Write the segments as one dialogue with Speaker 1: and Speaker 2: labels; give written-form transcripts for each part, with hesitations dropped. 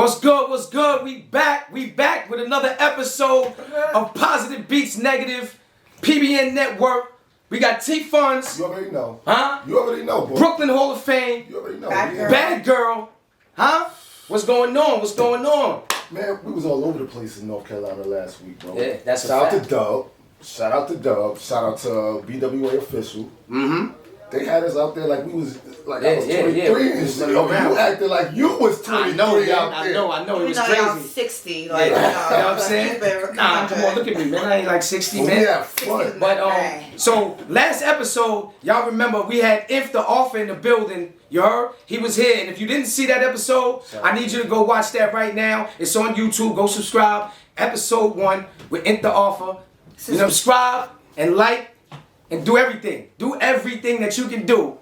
Speaker 1: What's good? What's good? We back with another episode of Positive Beats Negative, PBN Network. We got T-Funds.
Speaker 2: You already know.
Speaker 1: Huh?
Speaker 2: You already know, boy.
Speaker 1: Brooklyn Hall of Fame.
Speaker 2: You already know.
Speaker 1: Bad Girl. Huh? What's going on? What's going on?
Speaker 2: Man, we was all over the place in North Carolina last week, bro.
Speaker 1: Yeah, that's a
Speaker 2: Shout
Speaker 1: fact.
Speaker 2: out to Dub. Shout out to Dub. Shout out to BWA Official.
Speaker 1: Mm-hmm.
Speaker 2: They had us out there like we was like
Speaker 1: Yeah,
Speaker 2: I was 23 and shit.
Speaker 1: You
Speaker 2: acted like you was 23 out there.
Speaker 1: I know. It was
Speaker 3: Even though y'all
Speaker 1: crazy.
Speaker 3: 60,
Speaker 1: Yeah.
Speaker 3: like,
Speaker 1: You know what I'm saying? Nah, come on, look at me, man. I ain't like 60,
Speaker 2: Oh,
Speaker 1: man.
Speaker 2: yeah, fun.
Speaker 1: But so last episode, y'all remember we had If the Offer in the building. You heard? He was here, and if you didn't see that episode, I need you to go watch that right now. It's on YouTube. Go subscribe. Episode 1 with If the Offer. You know, subscribe and like and do everything. Do everything that you can do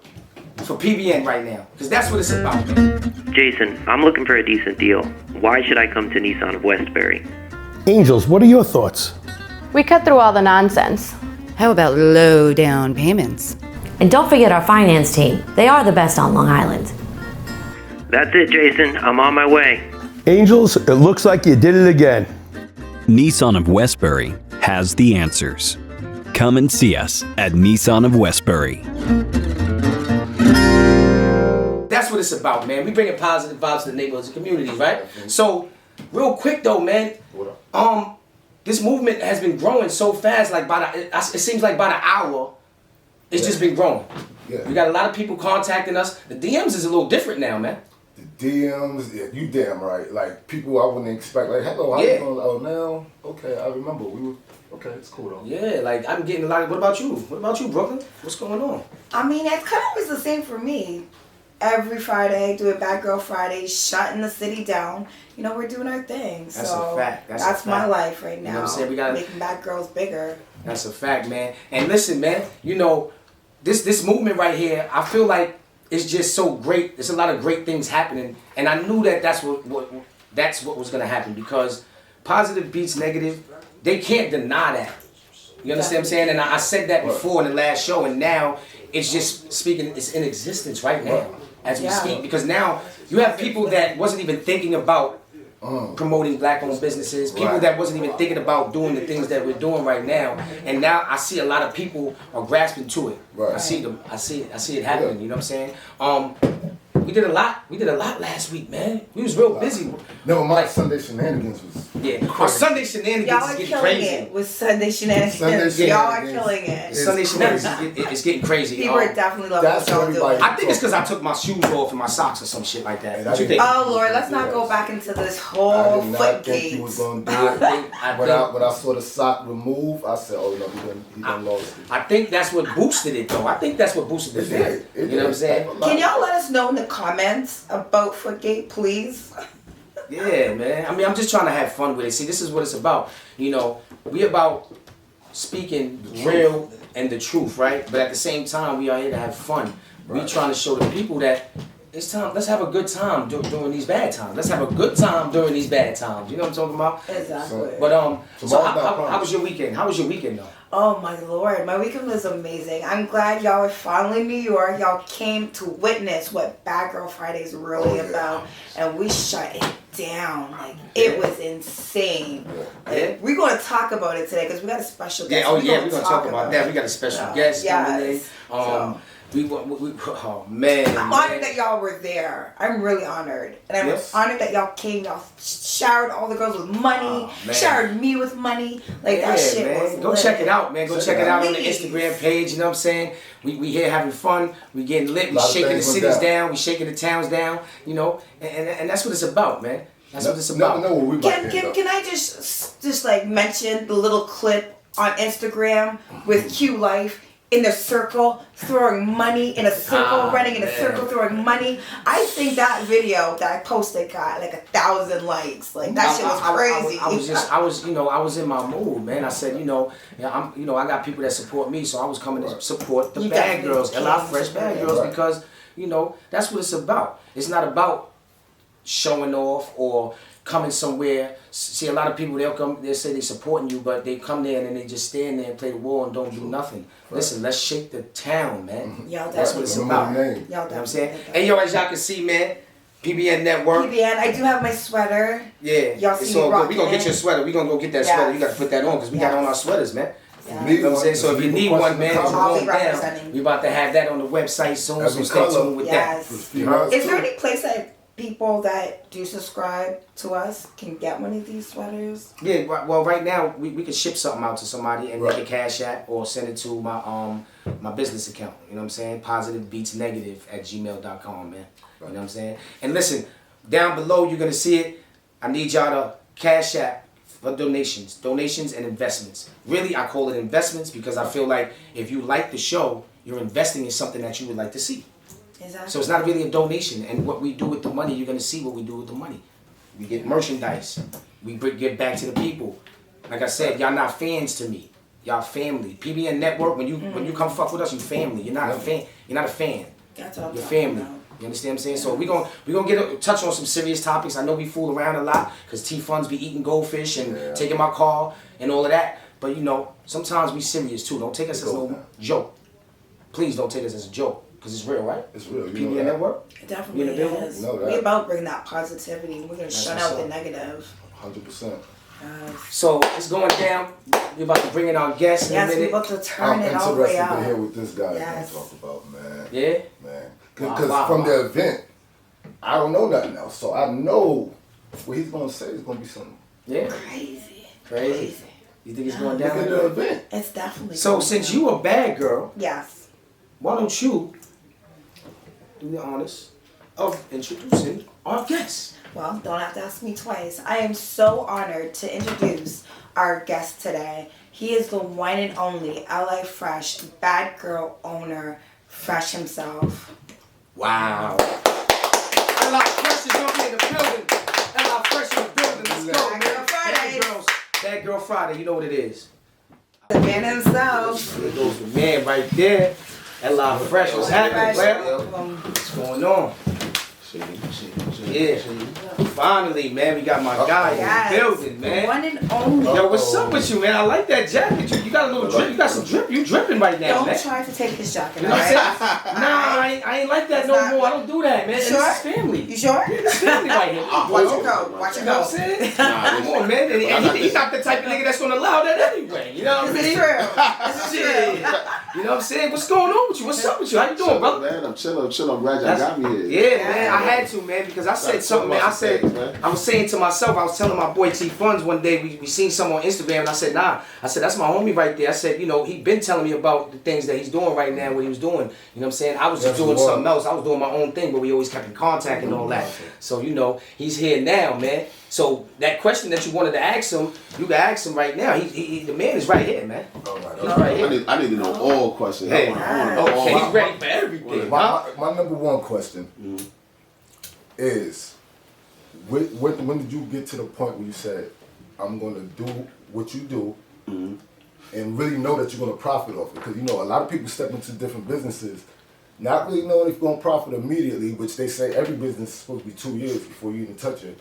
Speaker 1: for PBN right now, because that's what it's about, man.
Speaker 4: Jason, I'm looking for a decent deal. Why should I come to Nissan of Westbury?
Speaker 5: Angels, what are your thoughts?
Speaker 6: We cut through all the nonsense.
Speaker 7: How about low down payments?
Speaker 8: And don't forget our finance team. They are the best on Long Island.
Speaker 4: That's it, Jason. I'm on my way.
Speaker 5: Angels, it looks like you did it again.
Speaker 9: Nissan of Westbury has the answers. Come and see us at Nissan of Westbury.
Speaker 1: That's what it's about, man. We bringing positive vibes to the neighborhoods and communities, right? So, real quick though, man. This movement has been growing so fast. Like it seems like by the hour, it's just been growing.
Speaker 2: Yeah.
Speaker 1: We got a lot of people contacting us. The DMs is a little different now, man.
Speaker 2: The DMs, yeah, you damn right. Like people I wouldn't expect. Like, hello, how
Speaker 1: Yeah.
Speaker 2: you doing? Oh, now, okay, I remember. We were okay. It's cool though.
Speaker 1: Yeah, like I'm getting a lot. What about you? What about you, Brooklyn? What's going on?
Speaker 3: I mean, it's kind of always the same for me. Every Friday, do a Bad Girl Friday, shutting the city down. You know, we're doing our thing.
Speaker 1: That's
Speaker 3: so
Speaker 1: a fact.
Speaker 3: That's my life right now.
Speaker 1: You know what I'm saying? We gotta
Speaker 3: making bad girls bigger.
Speaker 1: That's a fact, man. And listen, man. You know, this movement right here, I feel like it's just so great. There's a lot of great things happening, and I knew that that's what was gonna happen, because Positive Beats Negative, they can't deny that. You understand what I'm saying? And I said that before in the last show, and now it's just speaking. It's in existence right now as we speak, because now you have people that wasn't even thinking about promoting black-owned businesses, people that wasn't even thinking about doing the things that we're doing right now, and now I see a lot of people are grasping to it. I see them. I see it happening. You know what I'm saying? We did a lot last week, man. We was real busy.
Speaker 2: Never mind, Sunday shenanigans was
Speaker 1: Our Sunday shenanigans
Speaker 3: Y'all
Speaker 1: is
Speaker 3: are
Speaker 1: getting
Speaker 3: killing
Speaker 1: crazy.
Speaker 3: it with Sunday shenanigans.
Speaker 2: Sunday
Speaker 3: Y'all are
Speaker 2: shenanigans.
Speaker 3: killing it.
Speaker 1: Sunday shenanigans is getting crazy.
Speaker 3: People are definitely loving
Speaker 2: that's
Speaker 3: what y'all
Speaker 2: everybody-
Speaker 3: doing.
Speaker 1: I think it's because I took my shoes off and my socks or some shit like that.
Speaker 2: And
Speaker 1: What you
Speaker 2: I
Speaker 1: think?
Speaker 3: Oh Lord, let's not go back into this
Speaker 2: I
Speaker 3: whole
Speaker 2: did not
Speaker 3: foot
Speaker 2: think
Speaker 3: gate.
Speaker 2: he was gonna do
Speaker 1: I
Speaker 2: it.
Speaker 1: think
Speaker 2: When I saw the sock remove, I said, "Oh no, he done lost it."
Speaker 1: I think that's what boosted it, though. I think that's what boosted the fit.
Speaker 2: It
Speaker 1: You know what I'm saying?
Speaker 3: Can y'all let us know in the comments about Footgate, please?
Speaker 1: Yeah, man. I mean, I'm just trying to have fun with it. See, this is what it's about. You know, we about speaking real and the truth, right? But at the same time, we are here to have fun. We trying to show the people that it's time. Let's have a good time during these bad times. Let's have a good time during these bad times. You know what I'm talking about?
Speaker 3: Exactly.
Speaker 1: But so how was your weekend? How was your weekend though?
Speaker 3: Oh my Lord, my weekend was amazing. I'm glad y'all are finally in New York. Y'all came to witness what Bad Girl Friday is really about, and we shut it down. Like it was insane. Like, we're going to talk about it today because we got a special guest.
Speaker 1: We're gonna talk about that. We got a special guest coming in. Oh man.
Speaker 3: I'm honored that y'all were there. I'm really honored. And I'm honored that y'all came. Y'all showered all the girls with money. Showered me with money. Like that shit was
Speaker 1: Go
Speaker 3: lit.
Speaker 1: check it out, man. Go check it out on the
Speaker 3: Please.
Speaker 1: Instagram page. You know what I'm saying? We here having fun. We getting lit. We
Speaker 2: Lot of
Speaker 1: shaking the
Speaker 2: things went
Speaker 1: cities
Speaker 2: down.
Speaker 1: down. We shaking the towns down. You know, and that's what it's about, man. That's what it's
Speaker 2: Never
Speaker 1: about.
Speaker 2: know what we about to end up.
Speaker 3: Can I just like mention the little clip on Instagram with Q Life in a circle throwing money in a circle, running in a circle throwing money? I think that video that I posted got like 1,000 likes. Like that shit was crazy.
Speaker 1: I was in my mood, man. I said, I got people that support me, so I was coming to support the
Speaker 3: You
Speaker 1: bad
Speaker 3: definitely
Speaker 1: girls,
Speaker 3: can
Speaker 1: LI Fresh Bad
Speaker 3: support
Speaker 1: Girls,
Speaker 2: it.
Speaker 1: because that's what it's about. It's not about showing off or coming somewhere. See, a lot of people, they'll say they're supporting you, but they come there and then they just stand there and play the wall and don't do nothing. Listen, let's shake the town, man.
Speaker 3: Y'all
Speaker 1: That's what it's
Speaker 3: definitely
Speaker 1: about.
Speaker 2: Remember the name.
Speaker 3: Y'all
Speaker 1: You know what I'm saying?
Speaker 3: definitely.
Speaker 1: And as y'all can see, man, PBN Network.
Speaker 3: PBN. I do have my sweater.
Speaker 1: Yeah.
Speaker 3: Y'all see
Speaker 1: it's
Speaker 3: me
Speaker 1: all good.
Speaker 3: rocking
Speaker 1: We gonna get
Speaker 3: it.
Speaker 1: your sweater. We gonna go get that
Speaker 3: Yes.
Speaker 1: sweater. You gotta put that on because we got on our sweaters, man.
Speaker 3: Yeah.
Speaker 1: You know what I'm saying? So if you need one, man,
Speaker 3: I'll be
Speaker 1: go down.
Speaker 3: representing.
Speaker 1: We about to have that on the website soon, so
Speaker 2: Every
Speaker 1: stay
Speaker 2: color.
Speaker 1: tuned with
Speaker 3: Yes.
Speaker 1: that. You know?
Speaker 3: Is there any place that people that do subscribe to us can get one of these sweaters?
Speaker 1: Yeah, well, right now we can ship something out to somebody and
Speaker 2: Right.
Speaker 1: make a Cash App or send it to my business account. You know what I'm saying? PositiveBeatsNegative@gmail.com, man. You know what I'm saying? And listen, down below you're gonna see it. I need y'all to Cash App for donations and investments. Really, I call it investments because I feel like if you like the show, you're investing in something that you would like to see.
Speaker 3: Exactly.
Speaker 1: So it's not really a donation, and what we do with the money, you're gonna see what we do with the money. We get merchandise. We give back to the people. Like I said, y'all not fans to me. Y'all family. PBN Network. When you come fuck with us, you family. You're not a fan. You're not a fan.
Speaker 3: That's all.
Speaker 1: You're family. You understand what I'm saying? So we gonna get touch on some serious topics. I know we fool around a lot because T-Funds be eating goldfish and taking my car and all of that. But you know, sometimes we serious too. Don't take us as no joke. Please don't take us as a joke. Because it's real, right?
Speaker 2: It's real.
Speaker 1: PBN Network?
Speaker 3: It definitely
Speaker 1: in the building?
Speaker 3: is.
Speaker 2: Know that.
Speaker 3: We about bringing that positivity. We're going to shut
Speaker 1: what's
Speaker 3: out the
Speaker 1: up.
Speaker 3: negative.
Speaker 2: 100%.
Speaker 1: So it's going down. We're about to bring in our guests in a
Speaker 3: Yes, we're
Speaker 1: minute.
Speaker 3: about to turn
Speaker 2: I'm
Speaker 3: it all the way
Speaker 2: interested to hear
Speaker 3: out.
Speaker 2: what this guy
Speaker 3: Yes.
Speaker 2: is going to talk about, man.
Speaker 1: Yeah?
Speaker 2: Man.
Speaker 1: Wow,
Speaker 2: Because
Speaker 1: wow,
Speaker 2: from
Speaker 1: wow.
Speaker 2: the event, I don't know nothing else. So I know what he's going to say is going to be something.
Speaker 1: Yeah?
Speaker 3: Crazy.
Speaker 1: You think it's going
Speaker 2: Look
Speaker 1: down
Speaker 2: at
Speaker 1: like
Speaker 2: the
Speaker 1: that?
Speaker 2: event.
Speaker 3: It's definitely
Speaker 1: So
Speaker 3: going
Speaker 1: since
Speaker 3: down.
Speaker 1: you a bad girl,
Speaker 3: Yes.
Speaker 1: why don't you do the honors of introducing our guest?
Speaker 3: Well, don't have to ask me twice. I am so honored to introduce our guest today. He is the one and only LA Fresh bad girl owner, Fresh himself.
Speaker 1: Wow. LA Fresh is gonna be in the building. LA Fresh in the building. Let's go.
Speaker 3: Bad Girl Friday.
Speaker 1: Bad Girl Friday. You know what it is.
Speaker 3: The man himself.
Speaker 1: There goes the man right there. LA Fresh. What's happening, player? What's going on? Yeah. Finally, man, we got my guy
Speaker 3: Yes.
Speaker 1: in the building, man.
Speaker 3: One and only.
Speaker 1: Yo, what's up with you, man? I like that jacket. You got a little drip. You got some drip. You dripping right now,
Speaker 3: Don't
Speaker 1: man.
Speaker 3: try to take his jacket,
Speaker 1: You know what I'm
Speaker 3: alright?
Speaker 1: saying? Nah, I ain't like that no
Speaker 3: That's not-
Speaker 1: more. I don't do that, man.
Speaker 3: You
Speaker 1: And
Speaker 3: sure?
Speaker 1: This is family.
Speaker 3: You sure?
Speaker 1: This is family right here.
Speaker 3: Watch your coat. Watch
Speaker 1: You
Speaker 3: your
Speaker 1: know what I'm
Speaker 3: coat.
Speaker 1: saying? Come on, man. And he's not the type of nigga that's gonna allow that anyway. You know what I
Speaker 3: This
Speaker 1: mean?
Speaker 3: is true. This is
Speaker 1: Shit.
Speaker 3: true.
Speaker 1: You know what I'm saying? What's going on with you? What's up with you? How you doing, brother?
Speaker 10: Man, I'm chilling. I'm glad y'all got me here.
Speaker 1: Yeah, man, I had to, man, because I said
Speaker 10: Gotta
Speaker 1: something, man.
Speaker 10: talk
Speaker 1: I
Speaker 10: about
Speaker 1: said,
Speaker 10: some things, man.
Speaker 1: I was saying to myself, I was telling my boy T Funds one day, we seen something on Instagram, and I said, nah. I said, that's my homie right there. I said, you know, he been telling me about the things that he's doing right now, what he was doing. You know what I'm saying? I was just
Speaker 2: Yes,
Speaker 1: doing
Speaker 2: you
Speaker 1: something
Speaker 2: are.
Speaker 1: else. I was doing my own thing, but we always kept in contact and all that. So, you know, he's here now, man. So that question that you wanted to ask him, you can ask him right now. He the man is right here, man.
Speaker 2: All right.
Speaker 1: He's right here.
Speaker 10: I need to know all questions.
Speaker 1: Hey,
Speaker 10: I wanna know all.
Speaker 1: okay, he's ready for everything, huh?
Speaker 2: My number one question is, when did you get to the point where you said, I'm going to do what you do and really know that you're going to profit off it? Because, you know, a lot of people step into different businesses not really knowing if you're going to profit immediately, which they say every business is supposed to be 2 years before you even touch it.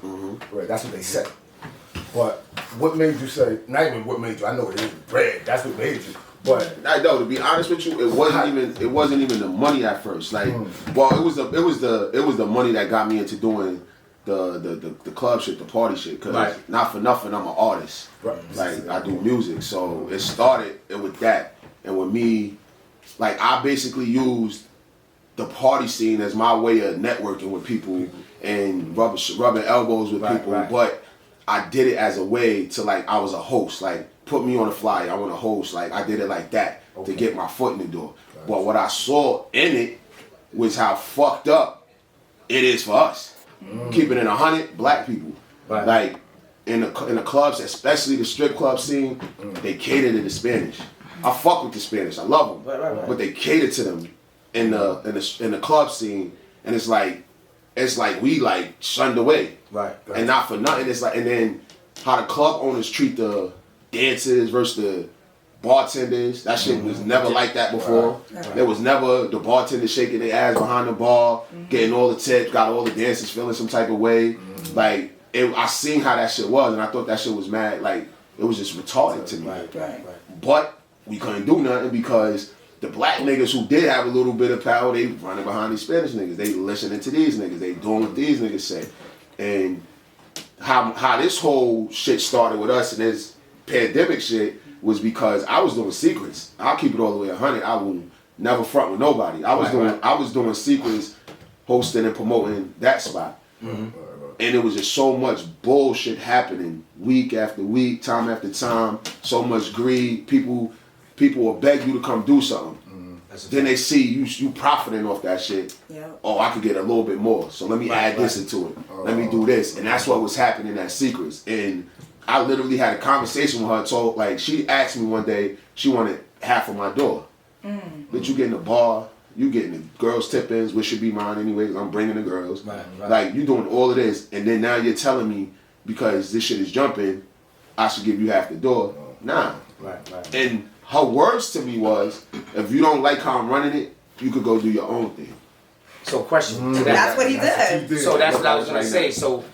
Speaker 2: Right, that's what they say. But what made you say, not even what made you, I know it is bread, that's what made you. But
Speaker 10: I know, to be honest with you, it wasn't even the money at first. Like, well, it was the money that got me into doing the club shit, the party shit. Cause
Speaker 1: Right.
Speaker 10: not for nothing, I'm an artist.
Speaker 2: Right.
Speaker 10: Like, I do music, so it started with that, and with me, like, I basically used the party scene as my way of networking with people and rubbing elbows with people,
Speaker 1: right.
Speaker 10: but I did it as a way to, like, I was a host, like, put me on a flyer, I want to host, like, I did it like that to get my foot in the door. But what I saw in it was how fucked up it is for us. Keeping it 100, black people.
Speaker 1: Right.
Speaker 10: Like, in the clubs, especially the strip club scene, they cater to the Spanish. I fuck with the Spanish, I love them,
Speaker 1: Right.
Speaker 10: but they cater to them in the club scene, and it's like we like shunned away,
Speaker 1: Right.
Speaker 10: and not for nothing. It's like, and then how the club owners treat the dancers versus the bartenders. That shit was never like that before. There was never the bartender shaking their ass behind the bar, getting all the tips, got all the dancers feeling some type of way. Like, I seen how that shit was, and I thought that shit was mad. Like, it was just retarded to me.
Speaker 1: Right.
Speaker 10: But we couldn't do nothing because the black niggas who did have a little bit of power, they running behind these Spanish niggas. They listening to these niggas. They doing what these niggas say. And how this whole shit started with us and this pandemic shit was because I was doing secrets. I'll keep it all the way 100. I will never front with nobody. I was doing secrets, hosting and promoting that spot. And it was just so much bullshit happening week after week, time after time, so much greed. People will beg you to come do something. Then they see you profiting off that shit. Yep. Oh, I could get a little bit more. So let me add this into it. Let me do this. And that's what was happening at Secrets. And I literally had a conversation with her. Told, like, she asked me one day, she wanted half of my door. But you getting the bar, you getting the girls' tip-ins, which should be mine anyways. I'm bringing the girls. Right. Like, you doing all of this. And then now you're telling me, because this shit is jumping, I should give you half the door. Nah. Right. And her words to me was, if you don't like how I'm running it, you could go do your own thing.
Speaker 1: So question.
Speaker 3: That's what he did.
Speaker 1: So that's what I was gonna say. So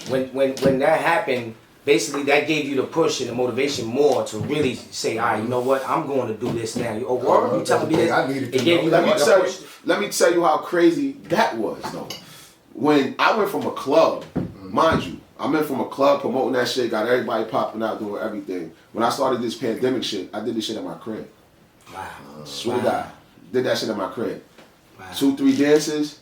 Speaker 1: when that happened, basically that gave you the push and the motivation more to really say, all right, you know what, I'm going to do this now. You telling me this? It gave you
Speaker 10: let me tell you how crazy that was though. When I went from a club, mind you, I went from a club promoting that shit, got everybody popping out, doing everything. When I started this pandemic shit, I did this shit at my crib. Wow. Swear to God. Did that shit at my crib. Wow. 2-3 dances,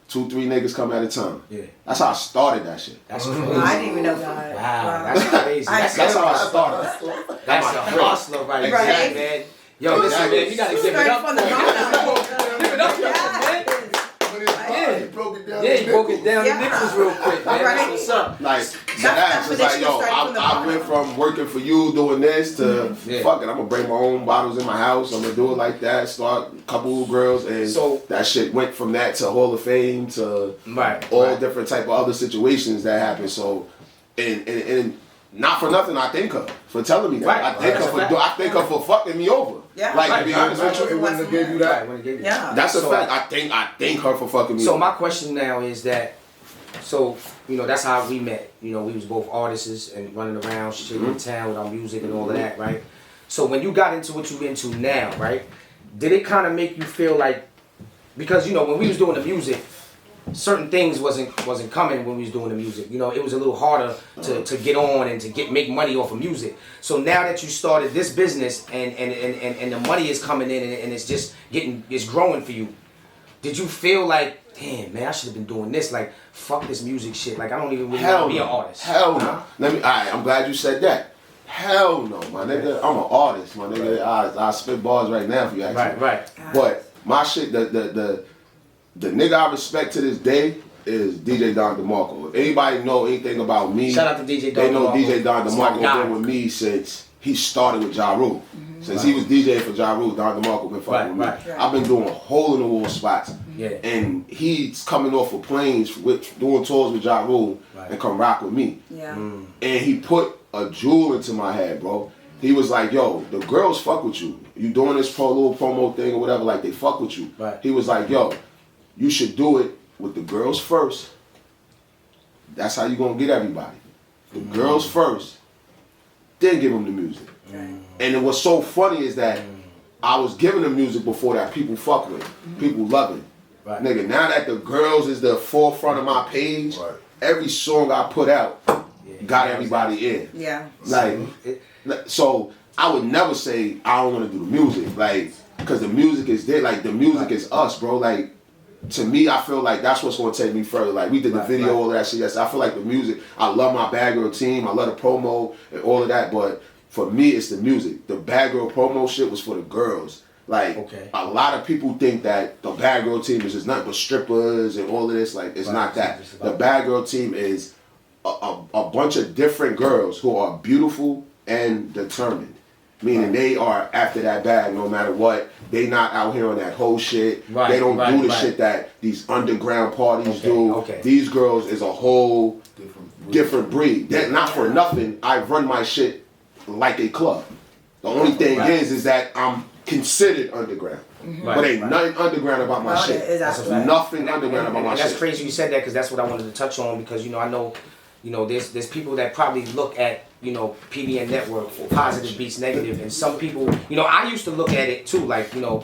Speaker 10: 2-3 niggas come at a time. Yeah. That's how I started that shit.
Speaker 1: That's crazy.
Speaker 3: I didn't even know that.
Speaker 1: Wow. That's crazy. That's how I started. That's a hustler right there, man. Yo, listen, man, you gotta give it up. Give it up, man. He broke it down the nickels real quick, man. That's what's up.
Speaker 10: Like, that's just like, yo, I went from working for you doing this to, fuck it, I'm gonna bring my own bottles in my house. I'm gonna do it like that, start a couple of girls, and so that shit went from that to Hall of Fame to all different type of other situations that happened. So, and not for nothing, I thank her for telling me that. I thank her for fucking me over. Yeah. Like, to be honest with you, it wouldn't have gave you that. Yeah. That's a fact. I thank her for fucking me over.
Speaker 1: So my question now is that, so, you know, that's how we met. You know, we was both artists and running around, shit in town with our music and all of that, right? So when you got into what you're into now, right, did it kind of make you feel like, because, you know, when we was doing the music, certain things wasn't coming when we was doing the music. You know, it was a little harder to get on and to make money off of music. So now that you started this business and the money is coming in and it's just it's growing for you, did you feel like, damn man, I should have been doing this? Like, fuck this music shit. Like, I don't even really want to be an artist.
Speaker 10: Hell no. I'm glad you said that. Hell no, my nigga. I'm an artist, my nigga. I spit bars right now if you ask me. Right. But my shit, the nigga I respect to this day is DJ Don DeMarco. If anybody know anything about me,
Speaker 1: shout out to DJ Don DeMarco.
Speaker 10: They know DJ Don DeMarco been with me since he started with Ja Rule. Since he was DJing for Ja Rule, Don DeMarco been fucking with me. I've been doing hole in the wall spots. And he's coming off of planes doing tours with Ja Rule and come rock with me. And he put a jewel into my head, bro. He was like, yo, the girls fuck with you. You doing this little promo thing or whatever, like they fuck with you. He was like, yo, you should do it with the girls first. That's how you gonna get everybody. The girls first, then give them the music. And what's so funny is that I was giving them music before that people fuck with, people love it. Nigga, now that the girls is the forefront of my page, every song I put out got everybody in. Yeah. Like, so I would never say I don't want to do the music, like, because the music is there. Like, the music is us, bro. Like, to me, I feel like that's what's going to take me further. Like, we did the video, all of that shit. Yes, I feel like the music, I love my Bad Girl team. I love the promo and all of that. But for me, it's the music. The Bad Girl promo shit was for the girls. Like, a lot of people think that the Bad Girl team is just nothing but strippers and all of this. Like, it's not that. The Bad Girl team is a bunch of different girls who are beautiful and determined. Meaning they are after that bag no matter what. They not out here on that whole shit. They don't do the shit that these underground parties do. These girls is a whole different breed. Not for nothing, I run my shit like a club. The only thing is that I'm considered underground. But ain't nothing underground about my shit. Nothing underground about my shit.
Speaker 1: That's crazy you said that, because that's what I wanted to touch on, because, you know, I know, you know, there's people that probably look at, you know, PBN Network for Positive Beats Negative, and some people, you know, I used to look at it too, like, you know,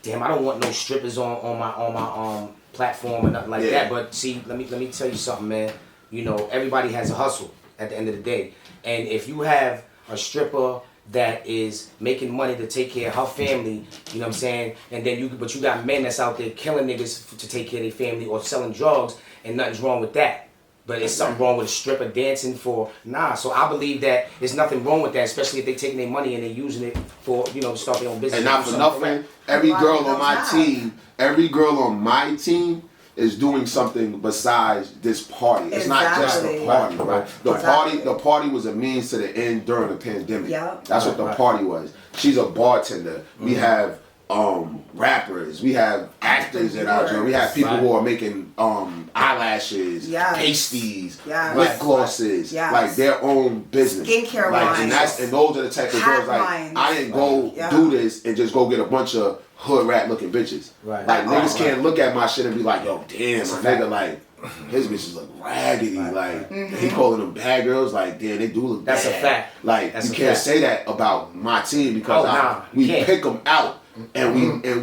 Speaker 1: damn, I don't want no strippers on my platform or nothing like that. But see, let me tell you something, man. You know, everybody has a hustle at the end of the day, and if you have a stripper that is making money to take care of her family, you know what I'm saying? And then you got men that's out there killing niggas to take care of their family or selling drugs, and nothing's wrong with that. But it's something wrong with a stripper dancing for, so I believe that there's nothing wrong with that, especially if they're taking their money and they're using it for, to start their own business.
Speaker 10: And not for nothing, every girl on my team is doing something besides this party. It's not just the party, right? The party was a means to the end during the pandemic.
Speaker 3: Yep.
Speaker 10: That's what the party was. She's a bartender. We have rappers, we have actors in our joint, we have people who are making eyelashes, pasties, lip glosses, like their own business.
Speaker 3: Skincare lines.
Speaker 10: And those are the type of girls like I didn't go do this and just go get a bunch of hood rat looking bitches. Right. Like niggas can't look at my shit and be like, yo, damn, my nigga, like his bitches look raggedy. Like he calling them bad girls, like damn, they do look bad.
Speaker 1: That's a fact.
Speaker 10: Like you can't say that about my team because we pick them out. And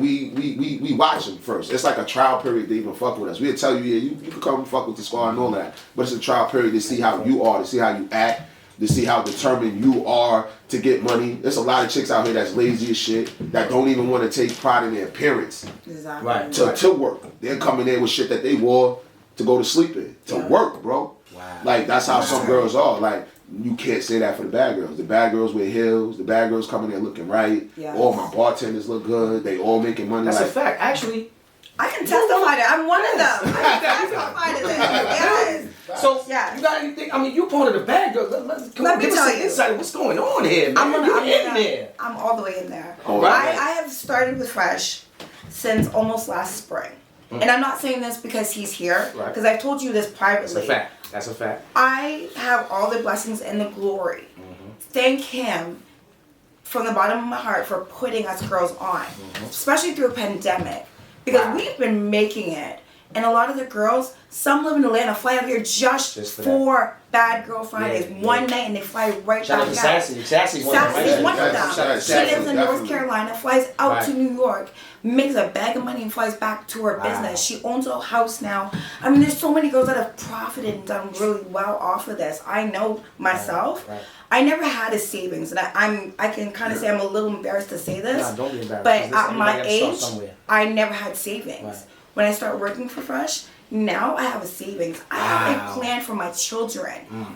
Speaker 10: we watch them first. It's like a trial period to even fuck with us. We'll tell you, you can come and fuck with the squad and all that. But it's a trial period to see how you are, to see how you act, to see how determined you are to get money. There's a lot of chicks out here that's lazy as shit, that don't even want to take pride in their appearance.
Speaker 3: Exactly.
Speaker 10: To work. They're coming in with shit that they wore to go to sleep in. To work, bro. Wow. Like that's how some girls are. Like you can't say that for the bad girls. The bad girls wear heels. The bad girls coming in looking right. Yes. All my bartenders look good. They all making money.
Speaker 1: That's a fact. Actually,
Speaker 3: I can testify to. I'm one of them. I can testify to that. Yes.
Speaker 1: So you got anything? I mean, you part of the bad girls. Let me tell you insight. What's going on here, man? I'm in there.
Speaker 3: I'm all the way in there.
Speaker 1: Right.
Speaker 3: I have started with Fresh since almost last spring. And I'm not saying this because he's here, because I've told you this privately.
Speaker 1: That's a fact.
Speaker 3: I have all the blessings and the glory. Thank him from the bottom of my heart for putting us girls on, especially through a pandemic, because we've been making it. And a lot of the girls, some live in Atlanta, fly out here just for Bad Girl Fridays, one night, and they fly right back out. Sassy's one of them. She lives in North Carolina, flies out to New York, makes a bag of money, and flies back to her business. She owns a house now. I mean, there's so many girls that have profited and done really well off of this. I know myself. I never had a savings, and I can kind of say I'm a little embarrassed to say this.
Speaker 1: No, don't be embarrassed.
Speaker 3: But at my age, I never had savings. When I started working for Fresh, now I have a savings. I have a plan for my children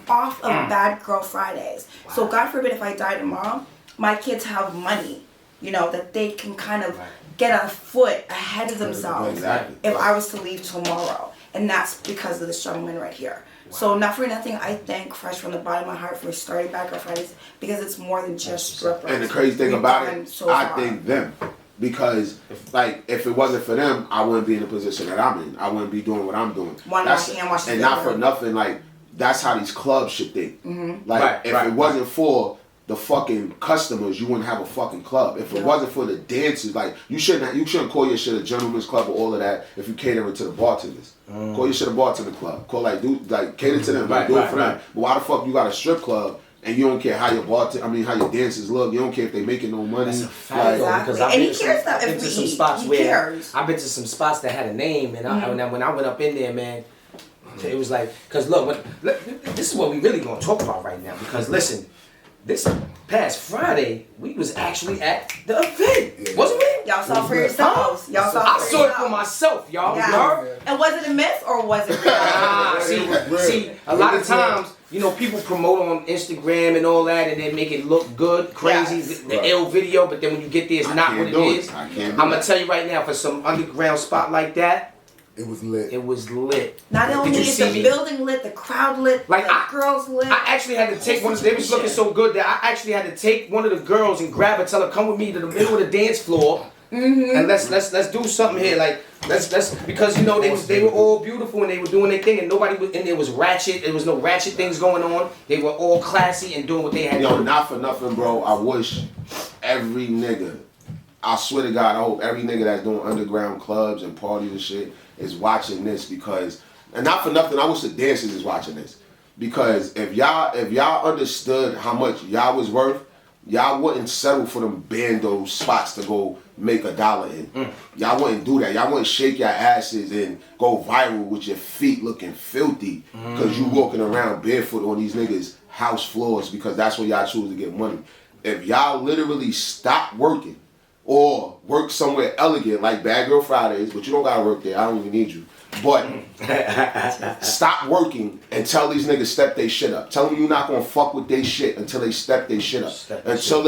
Speaker 3: off of Bad Girl Fridays. So God forbid if I die tomorrow, my kids have money, that they can kind of get a foot ahead of themselves if I was to leave tomorrow. And that's because of this gentleman right here. So not for nothing, I thank Fresh from the bottom of my heart for starting Bad Girl Fridays, because it's more than just strippers.
Speaker 10: And the crazy thing about it, I thank them. Because, if it wasn't for them, I wouldn't be in the position that I'm in. I wouldn't be doing what I'm doing. And not for nothing, that's how these clubs should think. If it wasn't for the fucking customers, you wouldn't have a fucking club. If it wasn't for the dancers, you shouldn't call your shit a gentleman's club or all of that if you catering to the bartenders. Call your shit a bartender club. Cater to them, do it for them. But why the fuck you got a strip club? And you don't care how your how your dancers look. You don't care if they making no money.
Speaker 1: That's a fact, because
Speaker 3: and he cares that if we eat.
Speaker 1: I've been to some spots that had a name, and when I went up in there, man, it was like, because look, this is what we really gonna talk about right now. Because listen, this past Friday we was actually at the event, wasn't we?
Speaker 3: Y'all saw for yourselves.
Speaker 1: I saw it for myself, y'all.
Speaker 3: And was it a myth or was it real?
Speaker 1: See, a lot of times, people promote on Instagram and all that, and they make it look good, crazy, the ill video, but then when you get there, it's not what it is. I'm going to tell you right now, for some underground spot like that,
Speaker 2: it was lit.
Speaker 1: It was lit.
Speaker 3: Not only is the building lit, the crowd lit, the girls lit.
Speaker 1: I actually had to take they was looking so good that I actually had to take one of the girls and grab her, tell her, come with me to the middle of the dance floor, and let's do something here. Let's because they were all beautiful and they were doing their thing, and nobody was in there was ratchet. There was no ratchet things going on. They were all classy and doing what they had to do.
Speaker 10: Not for nothing, bro. I wish every nigga, I swear to God, I hope every nigga that's doing underground clubs and parties and shit is watching this, because, and not for nothing, I wish the dancers is watching this, because if y'all understood how much y'all was worth, y'all wouldn't settle for them bando spots to go make $1 in. Y'all wouldn't do that. Y'all wouldn't shake your asses and go viral with your feet looking filthy because you walking around barefoot on these niggas' house floors because that's where y'all choose to get money. If y'all literally stop working or work somewhere elegant like Bad Girl Fridays, but you don't gotta work there, I don't even need you. But stop working and tell these niggas step they shit up. Tell them you're not gonna fuck with they shit until they step they shit up. Until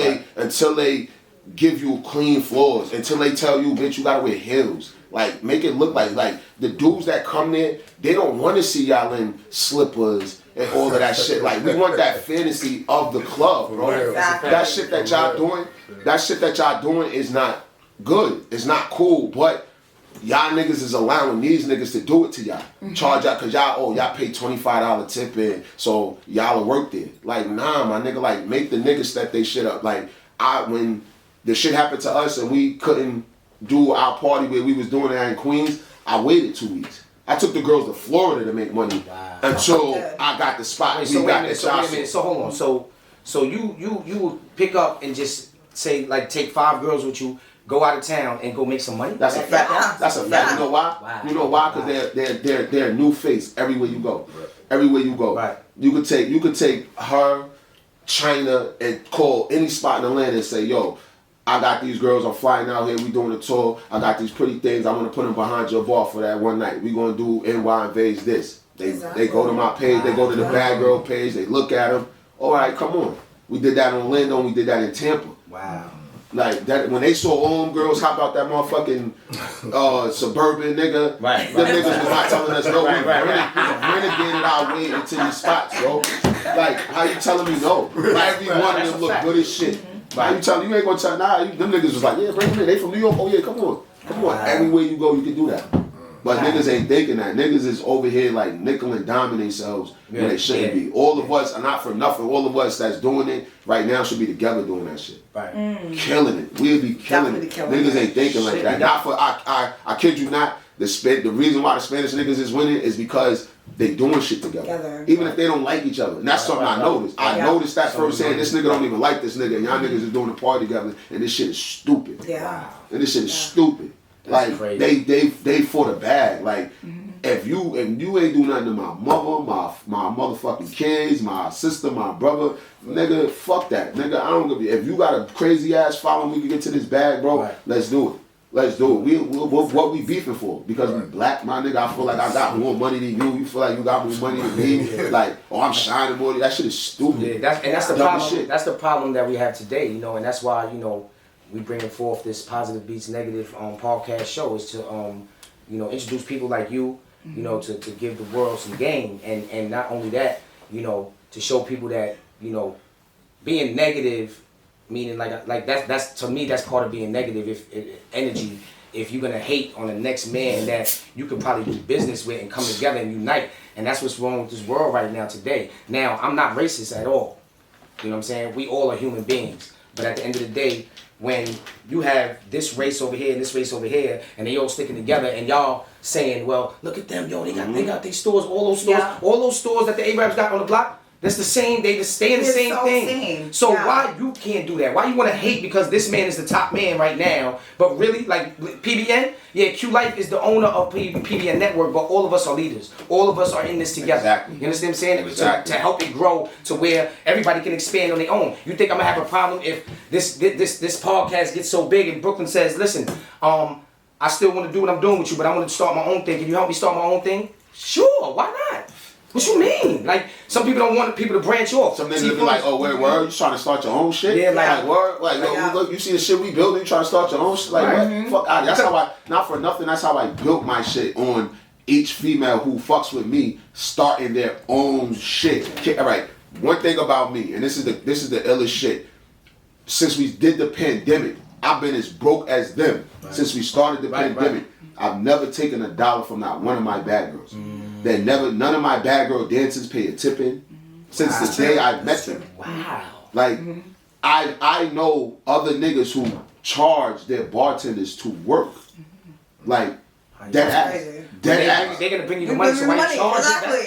Speaker 10: they give you clean floors. Until they tell you, bitch, you gotta wear heels. Like, make it look like the dudes that come there, they don't want to see y'all in slippers and all of that shit. Like, we want that fantasy of the club, bro.
Speaker 3: Exactly.
Speaker 10: That shit that y'all doing is not good. It's not cool, but y'all niggas is allowing these niggas to do it to y'all. Charge y'all, cause y'all pay $25 tip in, so y'all will work there. Like, nah, my nigga, like, make the niggas step they shit up. Like, when the shit happened to us and we couldn't do our party where we was doing it in Queens, I waited 2 weeks. I took the girls to Florida to make money until I got the spot.
Speaker 1: So wait a minute. So hold on. So you would pick up and just say, like, take 5 girls with you, go out of town and go make some money?
Speaker 10: That's a fact.
Speaker 3: Yeah.
Speaker 10: That's a fact. You know why?
Speaker 1: Wow.
Speaker 10: You know why? Because they're a new face everywhere you go.
Speaker 2: Right.
Speaker 10: Everywhere you go.
Speaker 1: Right.
Speaker 10: You could take her, China, and call any spot in the land and say, yo, I got these girls, I'm flying out here, we doing a tour, I got these pretty things, I'm gonna put them behind your bar for that one night. We gonna do NY Invades this. They go to my page, they go to the Bad Girl page, they look at them. All right, come on. We did that in Orlando, and we did that in Tampa.
Speaker 1: Wow.
Speaker 10: Like that, when they saw all them girls hop out that motherfucking suburban nigga,
Speaker 1: Right.
Speaker 10: them niggas was not telling us no. We renegaded our way into these spots, bro. Like, how you telling me no? Every one of them look good as shit. How you telling, you ain't gonna tell, them niggas was like, yeah, bring them in, they from New York, oh yeah, come on. Everywhere you go, you can do that. But niggas ain't thinking that. Niggas is over here like nickel and diming themselves when they shouldn't be. All of us are not for nothing. All of us that's doing it right now should be together doing that shit.
Speaker 1: Right.
Speaker 10: Killing it. We'll be killing it. Niggas ain't thinking like that. Not for, I kid you not, the reason why the Spanish niggas is winning is because they doing shit together. Even if they don't like each other. And that's something I noticed. I noticed that firsthand. This nigga don't even like this nigga. And y'all niggas is doing a party together. And this shit is stupid.
Speaker 3: Yeah.
Speaker 10: And this shit is stupid. Like, they for the bag. Like, if you ain't do nothing to my mother, my motherfucking kids, my sister, my brother, nigga, fuck that. Nigga, I don't give a, if you got a crazy ass following, we can get to this bag, bro. Let's do it. Let's do it. What we beefing for? Because we black, my nigga. I feel like I got more money than you. You feel like you got more money than me. Like, oh, I'm shining more. That shit is stupid.
Speaker 1: Yeah, that's the problem. Shit. That's the problem that we have today, you know, and that's why, you know, we bringing forth this Positive Beats Negative podcast show is to, you know, introduce people like you, you know, to give the world some game, and not only that, you know, to show people that, you know, being negative. Meaning like that's to me that's part of being negative energy. If you're gonna hate on the next man that you could probably do business with and come together and unite, and that's what's wrong with this world right now today. Now I'm not racist at all. You know what I'm saying? We all are human beings, but at the end of the day, when you have this race over here and this race over here, and they all sticking together, and y'all saying, well, look at them, yo, they got their stores, all those stores that the Arabs got on the block. That's the same. They just stay in the same thing. So why you can't do that? Why you want to hate because this man is the top man right now? But really, like PBN, yeah, Q Life is the owner of PBN Network, but all of us are leaders. All of us are in this together.
Speaker 10: Exactly.
Speaker 1: You understand what I'm saying?
Speaker 10: Exactly.
Speaker 1: To help it grow to where everybody can expand on their own. You think I'm gonna have a problem if this podcast gets so big and Brooklyn says, listen, I still want to do what I'm doing with you, but I want to start my own thing. Can you help me start my own thing? Sure, why not? What you mean? Like, some people don't want people to branch off.
Speaker 10: Some niggas be like, oh, word, you trying to start your own shit?
Speaker 1: Yeah,
Speaker 10: like word? Like, yo, look, you see the shit we building, you trying to start your own shit? Like, what? Fuck out. That's how I, not for nothing, that's how I built my shit on each female who fucks with me starting their own shit. All right, one thing about me, and this is the illest shit. Since we did the pandemic, I've been as broke as them. Since we started the pandemic. I've never taken $1 from not one of my bad girls. None of my bad girl dancers pay a tip in since the day I met them.
Speaker 1: Wow.
Speaker 10: Like, I know other niggas who charge their bartenders to work. Like, They're gonna bring you the money, so why you charge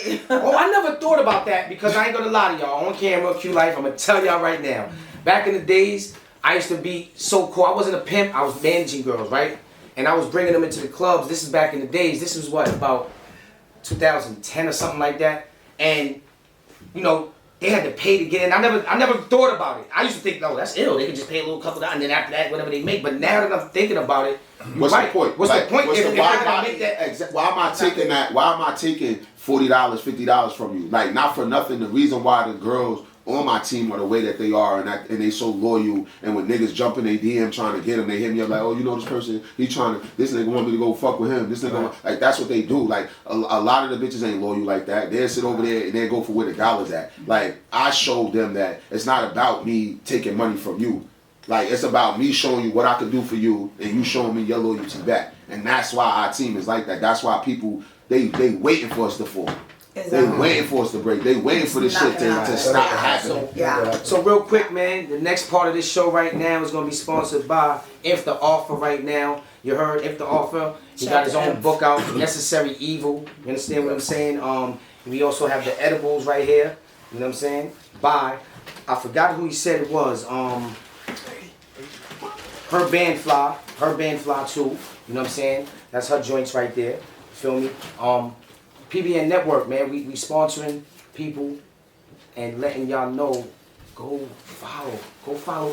Speaker 10: it? Oh, I never thought about that because I ain't gonna lie to y'all. On camera, Q Life, I'm gonna tell y'all right now.
Speaker 1: back in the days, I used to be so cool. I wasn't a pimp. I was managing girls, right? And I was bringing them into the clubs. This is back in the days. This was what, about 2010 or something like that. And, you know, they had to pay to get in. I never thought about it. I used to think, no, that's ill. They could just pay a little couple dollars, and then after that, whatever they make. But now that I'm thinking about it,
Speaker 10: what's the point?
Speaker 1: What's the point?
Speaker 10: Why am I taking that? Why am I taking $40, $50 from you? Like, not for nothing. The reason why the girls on my team are the way that they are, and they so loyal. And when niggas jump in their DM trying to get them, they hit me up like, oh, you know this person, this nigga want me to go fuck with him. This nigga, like, that's what they do. Like, a lot of the bitches ain't loyal like that. They'll sit over there and they'll go for where the dollar's at. Like, I showed them that it's not about me taking money from you. Like, it's about me showing you what I can do for you, and you showing me your loyalty back. And that's why our team is like that. That's why people, they waiting for us to fall. Exactly. They waiting for us to break. They waiting for this shit to stop happening.
Speaker 1: So real quick, man, the next part of this show right now is going to be sponsored by If The Offer right now. You heard If The Offer. He got his own book out, Necessary Evil. You understand what I'm saying? We also have the edibles right here. You know what I'm saying? I forgot who he said it was. Her band fly too. You know what I'm saying? That's her joints right there. You feel me? PBN Network, man, we sponsoring people and letting y'all know, go follow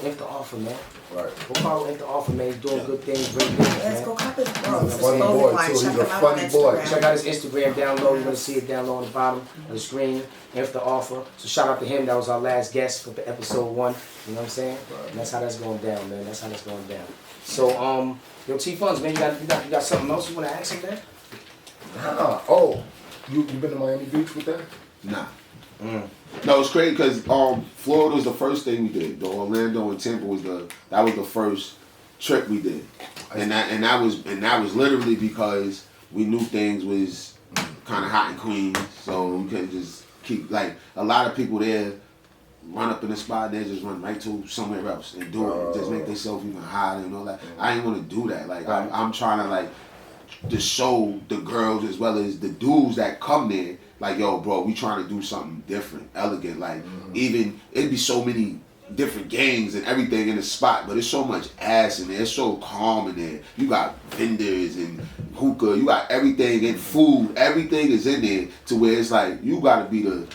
Speaker 1: If The Offer, man. Right. Go follow If The Offer, man. He's doing good things, great things, man.
Speaker 3: Let's go cop his bro.
Speaker 2: He's a funny boy, too. He's a funny boy.
Speaker 1: Check out his Instagram down low. You're going to see it down low on the bottom of the screen. If The Offer. So shout out to him. That was our last guest for episode 1. You know what I'm saying? Right. And that's how that's going down, man. That's how that's going down. So, yo, T-Funds, man, you got something else you want to ask him, man?
Speaker 2: Oh. You been to Miami Beach with that?
Speaker 10: Nah. No, it's crazy because Florida was the first thing we did. The Orlando and Tampa was the first trip we did, and that was literally because we knew things was kind of hot in Queens, so we couldn't just keep, like, a lot of people there run up in the spot, they just run right to somewhere else and do it, just make themselves even hotter and all that. I didn't want to do that. Like, I'm trying to, like, to show the girls as well as the dudes that come there, like, yo, bro, we trying to do something different, elegant. Like, even, it'd be so many different gangs and everything in the spot, but it's so much ass in there. It's so calm in there. You got vendors and hookah. You got everything and food. Everything is in there to where it's like, you got to be the,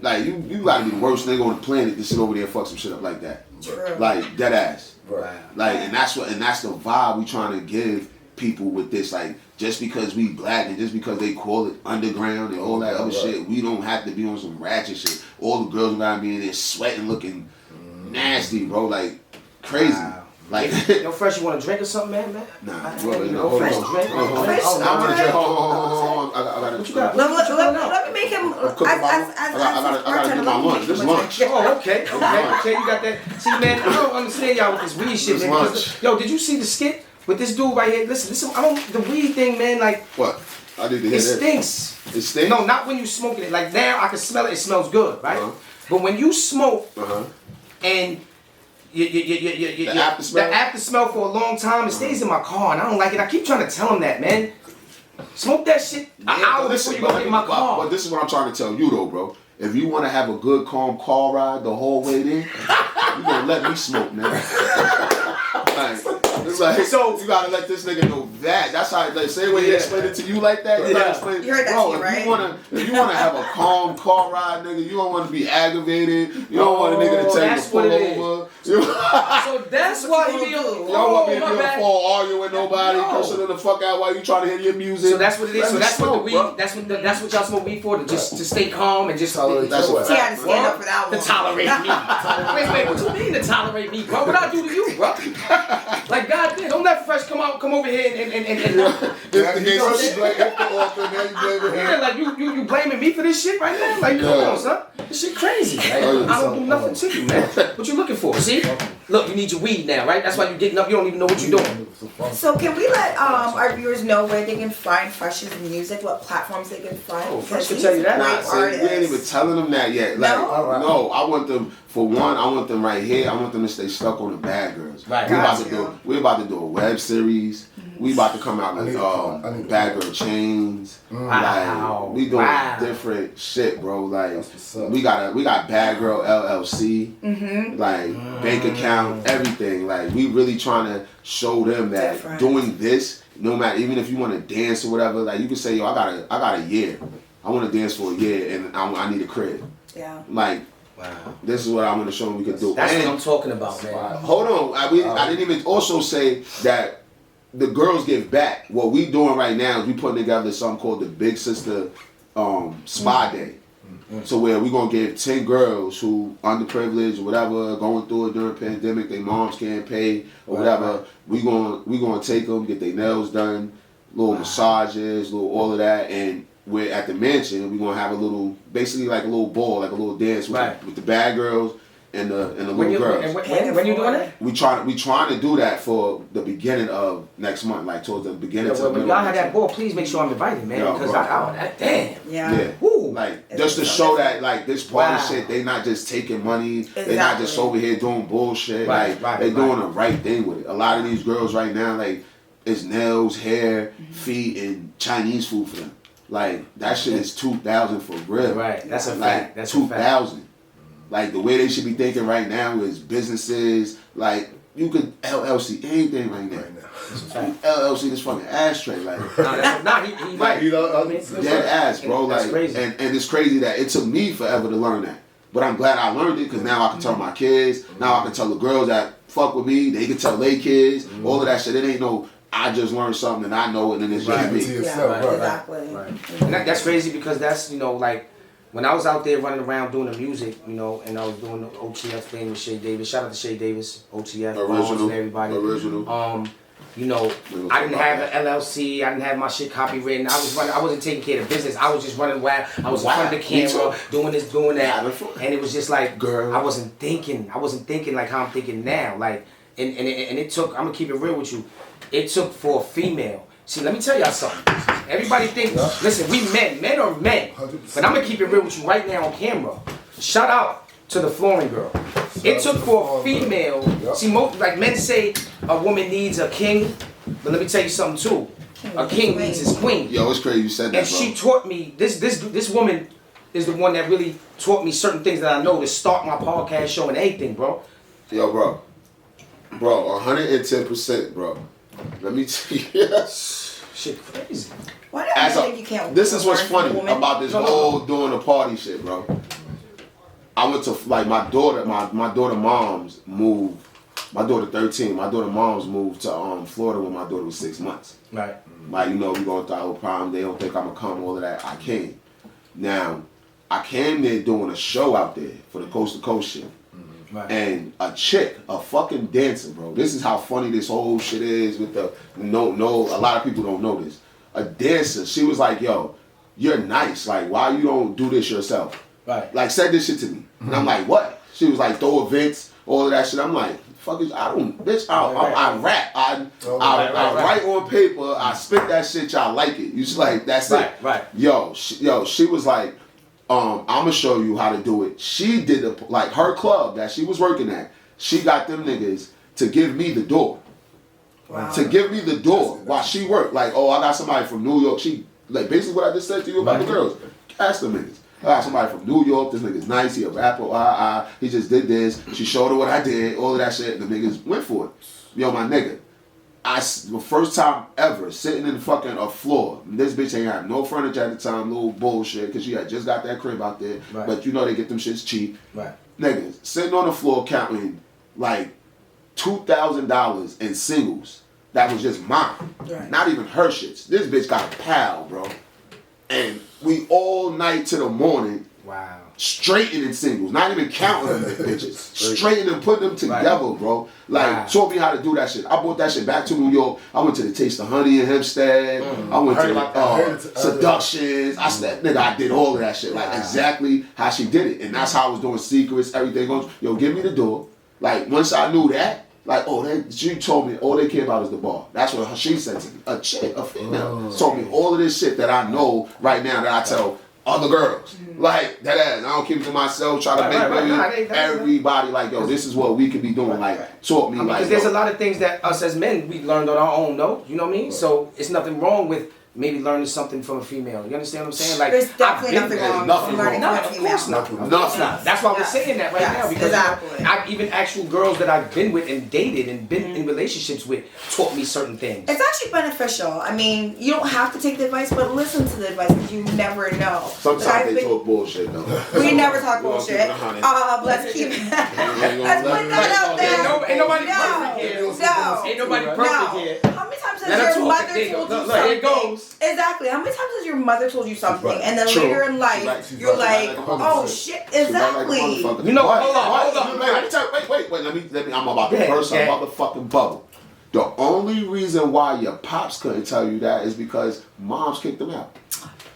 Speaker 10: like, you got to be the worst nigga on the planet to sit over there and fuck some shit up like that.
Speaker 3: True.
Speaker 10: Like, dead ass.
Speaker 2: Right.
Speaker 10: Like, and that's the vibe we trying to give people with this. Like, just because we black and just because they call it underground and all that other shit, we don't have to be on some ratchet shit. All the girls gotta be in there sweating, looking nasty, bro. Like, crazy. Wow. Like,
Speaker 1: yo, Fresh, you want a drink or something, man?
Speaker 10: Nah,
Speaker 1: bro,
Speaker 10: no,
Speaker 1: Fresh drink.
Speaker 10: I want to drink. Hold on.
Speaker 1: What you got?
Speaker 3: Let me make him.
Speaker 10: I gotta do my lunch. This lunch.
Speaker 1: Oh, okay. You got that. See, man, I don't understand y'all with this weed shit, man. Yo, did you see the skit with this dude right here? Listen. The weed thing, man. Like,
Speaker 10: what? I need to hear
Speaker 1: it stinks.
Speaker 10: It stinks.
Speaker 1: No, not when you smoking it. Like, now I can smell it. It smells good, right? But when you smoke and the after smell for a long time, it stays in my car, and I don't like it. I keep trying to tell him that, man. Smoke that shit an hour before you go get in my car.
Speaker 10: But this is what I'm trying to tell you, though, bro. If you want to have a good, calm car ride the whole way there, you gonna let me smoke, man. It's like, so you gotta let this nigga know that. That's how, like, say when he explained it to you like that. You gotta explain.
Speaker 3: You heard that
Speaker 10: bro,
Speaker 3: shit, right?
Speaker 10: If you wanna have a calm car ride, nigga, you don't want to be aggravated. You don't want a nigga to tell you to pull over.
Speaker 1: So that's why he be
Speaker 10: y'all want me to be on the phone arguing with nobody, cursing the fuck out while you trying to hear your music.
Speaker 1: So that's what it is. So that's what the weed. That's what y'all smoke weed for. To stay calm and just
Speaker 3: tolerate. That's what. See, I had to stand up for that one.
Speaker 1: To tolerate me. Wait, what you mean to tolerate me, bro? What I do to you, bro? Like, God damn, don't let Fresh come over here and like you blaming me for this shit right now? Like, come on, son. This shit crazy. Like, I don't do nothing to you, man. What you looking for? See? Look, you need your weed now, right? That's why you're getting up. You don't even know what you're doing.
Speaker 3: So can we let our viewers know where they can find Fresh's music, what platforms they can find?
Speaker 1: Oh, Fresh can tell you that.
Speaker 10: We ain't even telling them that yet. Like, no, I want them, for one, I want them right here. I want them to stay stuck on the Bad Girls.
Speaker 1: Right.
Speaker 10: We're about to do a web series. We about to come out with Bad Girl Chains.
Speaker 1: Wow.
Speaker 10: Like, we doing different shit, bro. Like, we got Bad Girl LLC, like bank account, everything. Like, we really trying to show them that doing this, no matter, even if you want to dance or whatever, like you can say, yo, I got a year. I want to dance for a year, and I need a crib.
Speaker 3: Yeah.
Speaker 10: Like, this is what I want to show them we can do.
Speaker 1: That's what I'm talking about, man.
Speaker 10: Hold on, I didn't even also say that the girls give back. What we doing right now is we putting together something called the Big Sister Spa Day. So where we gonna give 10 girls who underprivileged or whatever, going through it during the pandemic, their moms can't pay or whatever. We gonna take them, get their nails done, little massages, little all of that, and we're at the mansion. We're gonna have a little, basically like a little ball, like a little dance with the bad girls and the little girls.
Speaker 1: When you doing it?
Speaker 10: We trying to do that for the beginning of next month, like towards the beginning.
Speaker 1: When y'all have that ball, please make sure I'm invited, man. Because damn.
Speaker 3: Yeah.
Speaker 1: Woo.
Speaker 10: Like just to show that like this party shit, they not just taking money. They not just over here doing bullshit. They doing the right thing with it. A lot of these girls right now, like, it's nails, hair, feet, and Chinese food for them. Like, that shit is $2,000 for real.
Speaker 1: Right, that's a fact. That's
Speaker 10: $2,000. Like, the way they should be thinking right now is businesses. Like, you could LLC anything right now. LLC this fucking ashtray, like.
Speaker 1: He right.
Speaker 10: Dead ass, bro. Like, crazy. And it's crazy that it took me forever to learn that. But I'm glad I learned it, because now I can tell my kids. Now I can tell the girls that fuck with me. They can tell their kids. All of that shit. It ain't no, I just learned something and I know it, and then it's just me.
Speaker 3: Exactly.
Speaker 1: And that's crazy, because that's, like, when I was out there running around doing the music, and I was doing the OTF thing with Shay Davis. Shout out to Shay Davis, OTF,
Speaker 10: original,
Speaker 1: and everybody.
Speaker 10: Original.
Speaker 1: I didn't have an LLC. I didn't have my shit copywritten. I wasn't taking care of business. I was just running wild. I was in front of the camera, doing this, doing that, and it was just like, girl, I wasn't thinking like how I'm thinking now. Like, and it took. I'm gonna keep it real with you. It took for a female. See, let me tell y'all something. Everybody think, listen, we men are men. 100%. But I'm gonna keep it real with you right now on camera. Shout out to the flooring girl. It took for a female. See, most, like, men say a woman needs a king, but let me tell you something too. A king needs his queen.
Speaker 10: Yo, it's crazy you said that,
Speaker 1: and
Speaker 10: bro.
Speaker 1: she taught me, this woman is the one that really taught me certain things that I know to start my podcast show and anything, bro.
Speaker 10: Yo, bro, 110%, bro. Let me tell you.
Speaker 1: Shit crazy.
Speaker 3: Why do you think you can't?
Speaker 10: This is what's funny about this whole doing the party shit, bro. I went to, like, my daughter mom's moved. My daughter 13. My daughter mom's moved to Florida when my daughter was 6 months.
Speaker 1: Right.
Speaker 10: Like, we going through our whole problem. They don't think I'm gonna come. All of that. I came. Now, I came there doing a show out there for the Coast to Coast shit. Right. And a chick, a fucking dancer, bro. This is how funny this whole shit is with the a lot of people don't know this. A dancer, she was like, yo, you're nice. Like, why you don't do this yourself? Right. Like, said this shit to me. And I'm like, what? She was like, throw events, all of that shit. I'm like, fuck is, I rap. I write on paper, I spit that shit, y'all like it. You just like, that's it. Right. Yo, she was like, I'm gonna show you how to do it. She did her club that she was working at. She got them niggas to give me the door. Wow. To give me the door while she worked. Like, I got somebody from New York. She, like, basically what I just said to you about the girls. Ask them niggas. I got somebody from New York. This nigga's nice. He a rapper. He just did this. She showed her what I did. All of that shit. The niggas went for it. Yo, my nigga. The first time ever sitting in fucking a floor. This bitch ain't had no furniture at the time, little bullshit, because she had just got that crib out there. Right. But you know they get them shits cheap. Right. Niggas sitting on the floor counting like $2,000 in singles. That was just mine. Right. Not even her shits. This bitch got a pal, bro. And we all night to the morning. Wow. Straightening singles, not even counting them bitches. Straightening them, putting them together, bro. Like, taught me how to do that shit. I brought that shit back to New York. I went to the Taste of Honey in Hempstead. I went to Seductions. I did all of that shit. Like, exactly how she did it. And that's how I was doing secrets, everything goes. Yo, give me the door. Like, once I knew that, like, she told me all they care about is the bar. That's what she said to me. A chick, a female, told me all of this shit that I know right now that I tell other girls. Like, that ass. I don't keep it to myself, try to make millions. Everybody, like, yo, this is what we could be doing. Like, taught me, like,
Speaker 1: because there's a lot of things that us as men, we learned on our own, though. You know what I mean? So it's nothing wrong with maybe learning something from a female. You understand what I'm saying? Like,
Speaker 3: there's definitely nothing wrong with learning from a
Speaker 1: Of course
Speaker 3: female.
Speaker 1: not.
Speaker 10: Nothing.
Speaker 1: That's why we're saying that right now, because
Speaker 3: exactly.
Speaker 1: I've even actual girls that I've been with and dated and been in relationships with taught me certain things.
Speaker 3: It's actually beneficial. I mean, you don't have to take the advice, but listen to the advice because you never know.
Speaker 10: Sometimes they talk bullshit, though.
Speaker 3: We never talk bullshit. Let's keep let's put that out there.
Speaker 1: Ain't nobody perfect here.
Speaker 3: No.
Speaker 1: Ain't nobody perfect here.
Speaker 3: How many times has your mother told you something?
Speaker 1: Here it goes.
Speaker 3: Exactly. How many times has your mother told you something, and then
Speaker 10: True.
Speaker 3: later in life you're like, oh shit, exactly.
Speaker 1: You know, hold on.
Speaker 10: Let me tell you, wait. Let me. I'm about to burst a motherfucking bubble. The only reason why your pops couldn't tell you that is because moms kicked them out.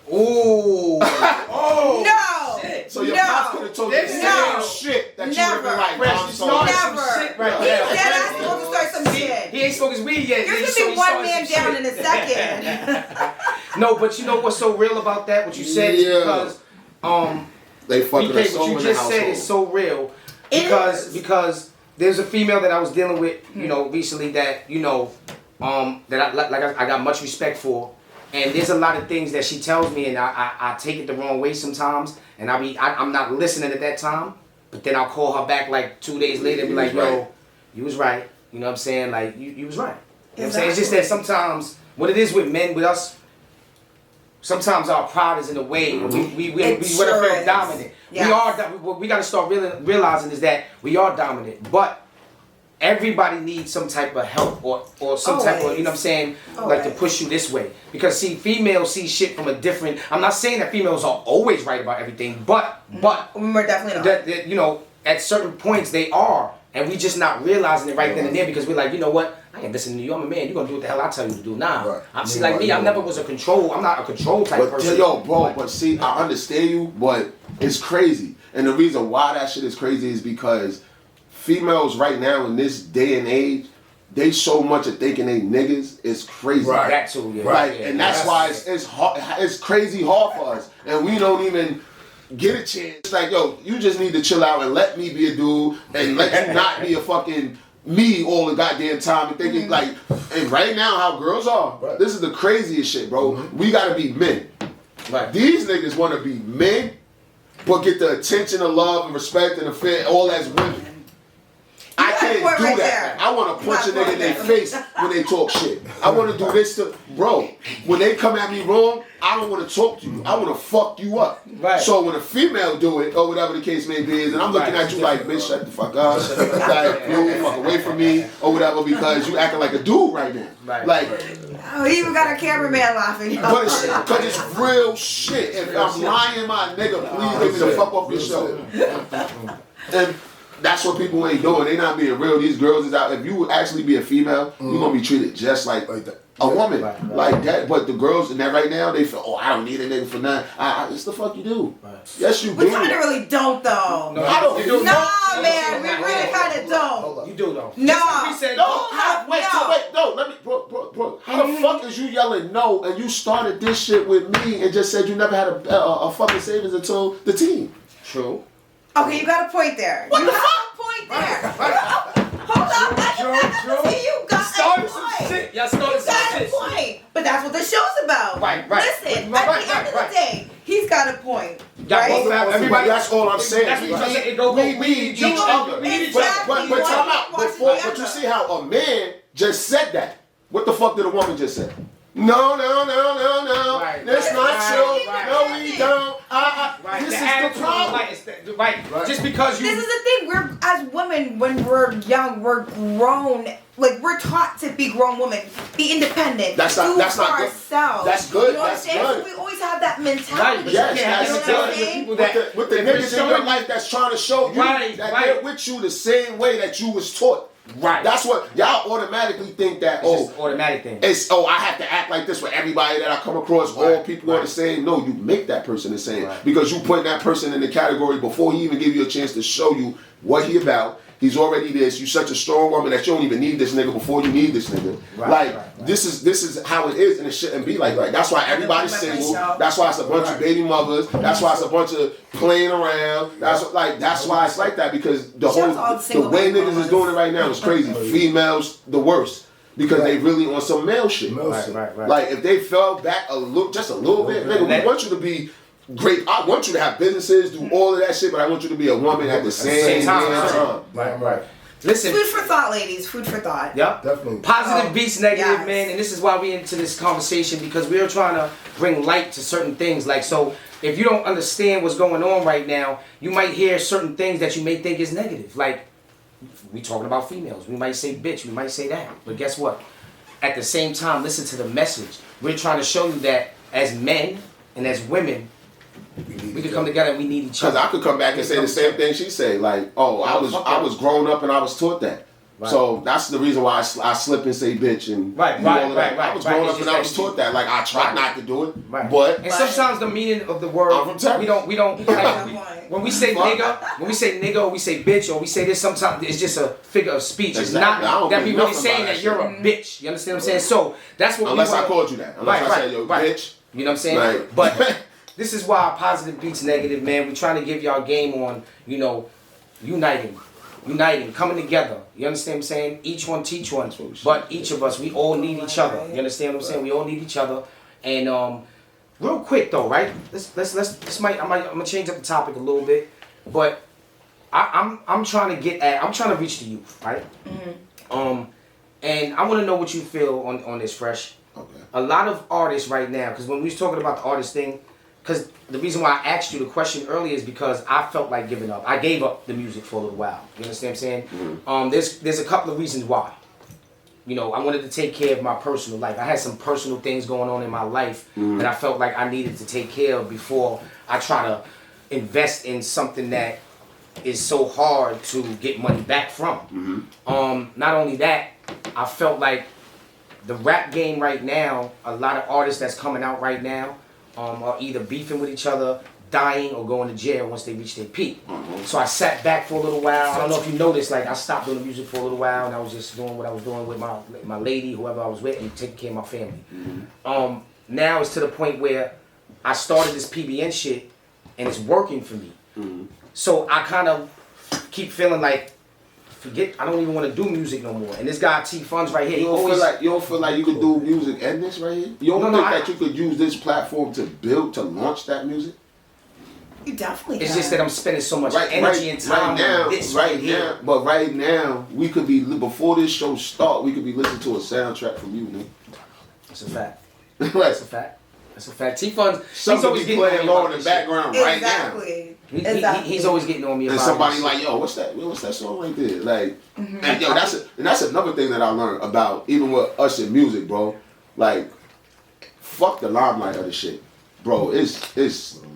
Speaker 1: Ooh. Oh.
Speaker 3: No.
Speaker 10: Shit. So your pops could have told you the same shit that you would have been like, Mom, so
Speaker 3: Never.
Speaker 1: Right
Speaker 3: Dead ass supposed to start some shit.
Speaker 1: He ain't smoked his weed yet.
Speaker 3: You're gonna be one man down in a second.
Speaker 1: No, but you know what's so real about that? What you said is because
Speaker 10: they fucking
Speaker 1: BK, what you just said is so real because there's a female that I was dealing with, you know, recently that you know that I got much respect for, and there's a lot of things that she tells me, and I take it the wrong way sometimes, and I'm not listening at that time, but then I'll call her back like 2 days later and be like, yo, you was right, you know what I'm saying? Like you was right. You know what I'm saying? It's just that sometimes what it is with men, with us. Sometimes our pride is in the way. We want to feel dominant. Yes. We got to start realizing is that we are dominant, but everybody needs some type of help or some type of, you know what I'm saying, like to push you this way. Because see, females see shit from a different. I'm not saying that females are always right about everything, but
Speaker 3: we're definitely not.
Speaker 1: That you know, at certain points they are, and we just not realizing it right then and there because we're like, you know what? I ain't listening to you. I'm a man. You're gonna do what the hell I tell you to do. Nah. Right. I'm see like me. I never was a control. I'm not a control type person.
Speaker 10: Yo, bro. But see, I understand you, but it's crazy. And the reason why that shit is crazy is because females right now in this day and age, they so much of thinking they niggas is crazy.
Speaker 1: Right. That too. Yeah.
Speaker 10: Right. And that's why it's hard. It's crazy hard for us, and we don't even get a chance. It's like, yo, you just need to chill out and let me be a dude and let you not be a fucking me all the goddamn time and thinking like, and right now how girls are, this is the craziest shit, bro. We gotta be men.
Speaker 1: Right.
Speaker 10: These niggas wanna be men, but get the attention and love and respect and affection all as women. I can't do that. I want to punch a nigga in their face when they talk shit. I want to do this to, bro, when they come at me wrong, I don't want to talk to you. I want to fuck you up. Right. So when a female do it, or whatever the case may be, and I'm looking at you like, bitch, shut the fuck up. Like, you fuck away from me, or whatever, because you acting like a dude right now. Right. Like,
Speaker 3: oh, he even got a cameraman laughing.
Speaker 10: But because it's real shit. If I'm lying, my nigga, please get me the fuck off your show. And that's what people ain't doing. They not being real. These girls is out. If you would actually be a female, you're gonna be treated just like a woman, like that. But the girls in that right now, they feel, oh, I don't need a nigga for nothing. It's the fuck you do. Yes, you do.
Speaker 3: We kind of really don't though.
Speaker 10: No, I don't. You
Speaker 3: nah, man, we really kind of don't.
Speaker 1: You do though.
Speaker 3: No.
Speaker 1: We said
Speaker 10: no. Let me, bro. How the fuck is you yelling no and you started this shit with me and just said you never had a fucking savings until the team?
Speaker 1: True.
Speaker 3: Okay, you got a point there.
Speaker 10: What
Speaker 3: you
Speaker 10: the
Speaker 3: have
Speaker 10: fuck?
Speaker 3: a point there. Hold on. See, you got a point.
Speaker 1: Some shit. Y'all started some shit.
Speaker 3: You got a point. But that's what the show's about.
Speaker 1: Right.
Speaker 3: Listen, at the end of the day, he's got a point. Right?
Speaker 10: Everybody, that's all I'm saying. We need each other. But time out. But you see how a man just said that. What the fuck did a woman just say? No. That's not true. No, we don't. This is the problem.
Speaker 1: Right. Just because you.
Speaker 3: This is the thing. We're as women, when we're young, we're grown. Like we're taught to be grown women, be independent,
Speaker 10: that's not
Speaker 3: ourselves.
Speaker 10: That's good.
Speaker 3: You know what I'm saying? So we always have that mentality.
Speaker 10: Right. Yes,
Speaker 3: you know what I'm saying?
Speaker 10: With the niggas in your life that's trying to show you that they're with you the same way that you was taught.
Speaker 1: Right.
Speaker 10: That's what y'all automatically think that.
Speaker 1: It's just automatic thing.
Speaker 10: It's I have to act like this with everybody that I come across. All people are the same. No, you make that person the same because you put that person in the category before he even give you a chance to show you what he about He's already this. You such a strong woman that you don't even need this nigga before you need this nigga. This is how it is, and it shouldn't be like that. That's why everybody's single. That's why it's a bunch of baby mothers. That's why it's a bunch of playing around. That's why it's like that, because the way niggas is doing it right now is crazy. Females the worst. Because they really on some male shit.
Speaker 1: Right.
Speaker 10: Like, if they fell back just a little bit, nigga, we want you to be great. I want you to have businesses, do all of that shit, but I want you to be a woman at the same time.
Speaker 1: Right. Listen.
Speaker 3: Food for thought, ladies. Food for thought.
Speaker 1: Yep.
Speaker 2: Definitely.
Speaker 1: Positive beats negative, man. And this is why we into this conversation, because we are trying to bring light to certain things. Like, so if you don't understand what's going on right now, you might hear certain things that you may think is negative. Like, we talking about females. We might say bitch. We might say that. But guess what? At the same time, listen to the message. We're trying to show you that as men and as women, we can come together and we need each other.
Speaker 10: Because I could come back and say the same thing she say. Like, I was grown up and I was taught that. Right. So that's the reason why I slip and say bitch and
Speaker 1: right.
Speaker 10: I was grown up and I was taught that. Like, I tried not to do it, but
Speaker 1: and sometimes the meaning of the word we don't like, when we say nigga, or we say bitch, or we say this, sometimes it's just a figure of speech. It's not that we really saying that you're a bitch. You understand what I'm saying? So that's what
Speaker 10: unless I called you that. Unless I said yo bitch.
Speaker 1: You know what I'm saying?
Speaker 10: Right.
Speaker 1: But this is why positive beats negative, man. We're trying to give y'all game on, uniting, coming together. You understand what I'm saying? Each one teach one. But each of us, we all need each other. You understand what I'm saying? We all need each other. And real quick though, right? I'm gonna change up the topic a little bit, but I'm trying to reach the youth, right? Mm-hmm. And I want to know what you feel on this, Fresh. Okay. A lot of artists right now, because when we was talking about the artist thing, because the reason why I asked you the question earlier is because I felt like giving up. I gave up the music for a little while. You understand what I'm saying? Mm-hmm. There's a couple of reasons why. I wanted to take care of my personal life. I had some personal things going on in my life that I felt like I needed to take care of before I try to invest in something that is so hard to get money back from. Mm-hmm. Not only that, I felt like the rap game right now, a lot of artists that's coming out right now are either beefing with each other, dying, or going to jail once they reach their peak. Mm-hmm. So I sat back for a little while. I don't know if you noticed, like I stopped doing the music for a little while, and I was just doing what I was doing with my lady, whoever I was with, and taking care of my family. Mm-hmm. Now it's to the point where I started this PBN shit, and it's working for me. Mm-hmm. So I kind of keep feeling like, I don't even want to do music no more. And this guy T Funds right here,
Speaker 10: you don't feel like you could do music and this right here? You don't think that you could use this platform to launch that music?
Speaker 3: You definitely
Speaker 1: It's
Speaker 3: can.
Speaker 1: just that I'm spending so much energy and time on this
Speaker 10: right now. But right now, we could be, before this show start, we could be listening to a soundtrack from you, man.
Speaker 1: That's a fact.
Speaker 10: That's
Speaker 1: a fact. T Funds,
Speaker 10: he's always playing low in the background right now.
Speaker 1: He's always getting on me about
Speaker 10: it. And somebody like, yo, what's that song right there? Like, and yo, that's another thing that I learned about, even with us in music, bro. Like, fuck the limelight of the shit. Bro, it's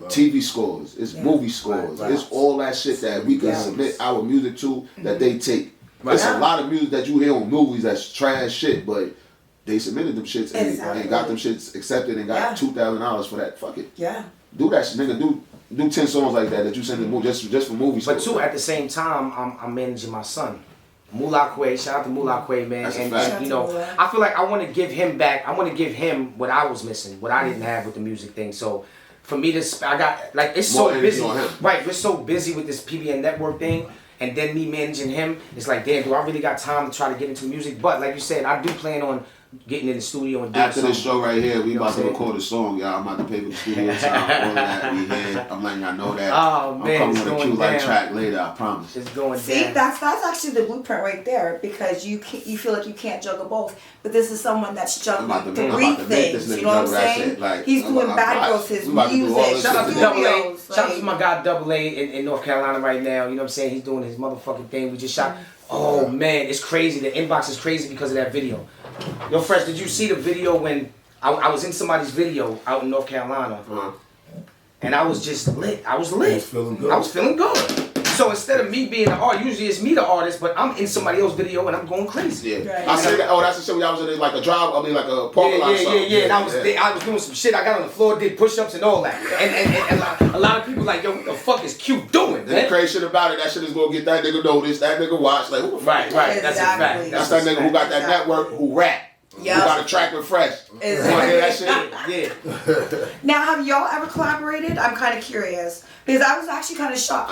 Speaker 10: TV scores, it's movie scores, it's all that shit that we can submit our music to that they take. There's a lot of music that you hear on movies that's trash shit, but they submitted them shits and got them shits accepted and got $2,000 for that. Fuck it. Yeah. Do that shit, nigga. Do 10 songs like that you send to movie just for movies.
Speaker 1: But too, at the same time, I'm managing my son. Mullah Quay, shout out to Mullah Quay, man. And I feel like I want to give him back. I want to give him what I was missing, what I didn't have with the music thing. So for me I got, like, it's so busy. Right, we're so busy with this PBN network thing. And then me managing him, it's like, damn, do I really got time to try to get into music? But like you said, I do plan on getting in the studio and doing
Speaker 10: after this show right here, we about to record a song, y'all. I'm about to pay for the studio time, all of that we had. I'm letting y'all know that.
Speaker 1: Oh man,
Speaker 10: I'm coming with a cute like track later, I promise.
Speaker 1: It's going down.
Speaker 3: See, that's actually the blueprint right there, because you feel like you can't juggle both. But this is someone that's juggling three things. You know what I'm saying?
Speaker 10: Like,
Speaker 3: he's doing Bad Girls, his music.
Speaker 1: Shout out to Double A. Shout out to my guy Double A in North Carolina right now. You know what I'm saying? He's doing his motherfucking thing. We just shot. Oh man, it's crazy. The inbox is crazy because of that video. Yo, Fresh, did you see the video when I was in somebody's video out in North Carolina? And I was just lit. I was lit.
Speaker 2: I was feeling good.
Speaker 1: I was feeling good. So instead of me being the artist, usually it's me the artist, but I'm in somebody else's video and I'm going crazy.
Speaker 10: Yeah.
Speaker 3: Right.
Speaker 10: I said that. Oh, that's the show. Y'all was in like a drive. I mean, like a parking lot.
Speaker 1: Yeah. And I was doing some shit. I got on the floor, did push-ups and all that. And a lot of people like, yo, what the fuck is Q doing,
Speaker 10: The
Speaker 1: man?
Speaker 10: crazy shit about it, that shit is gonna get that nigga noticed, that nigga watch. Like, who the fuck?
Speaker 1: Right. That's a fact.
Speaker 10: That's that nigga who got that network who rap.
Speaker 3: Yep.
Speaker 10: Who got a track with Fresh.
Speaker 3: Exactly.
Speaker 10: You wanna hear that shit?
Speaker 1: Yeah.
Speaker 3: Now, have y'all ever collaborated? I'm kind of curious because I was actually kind of shook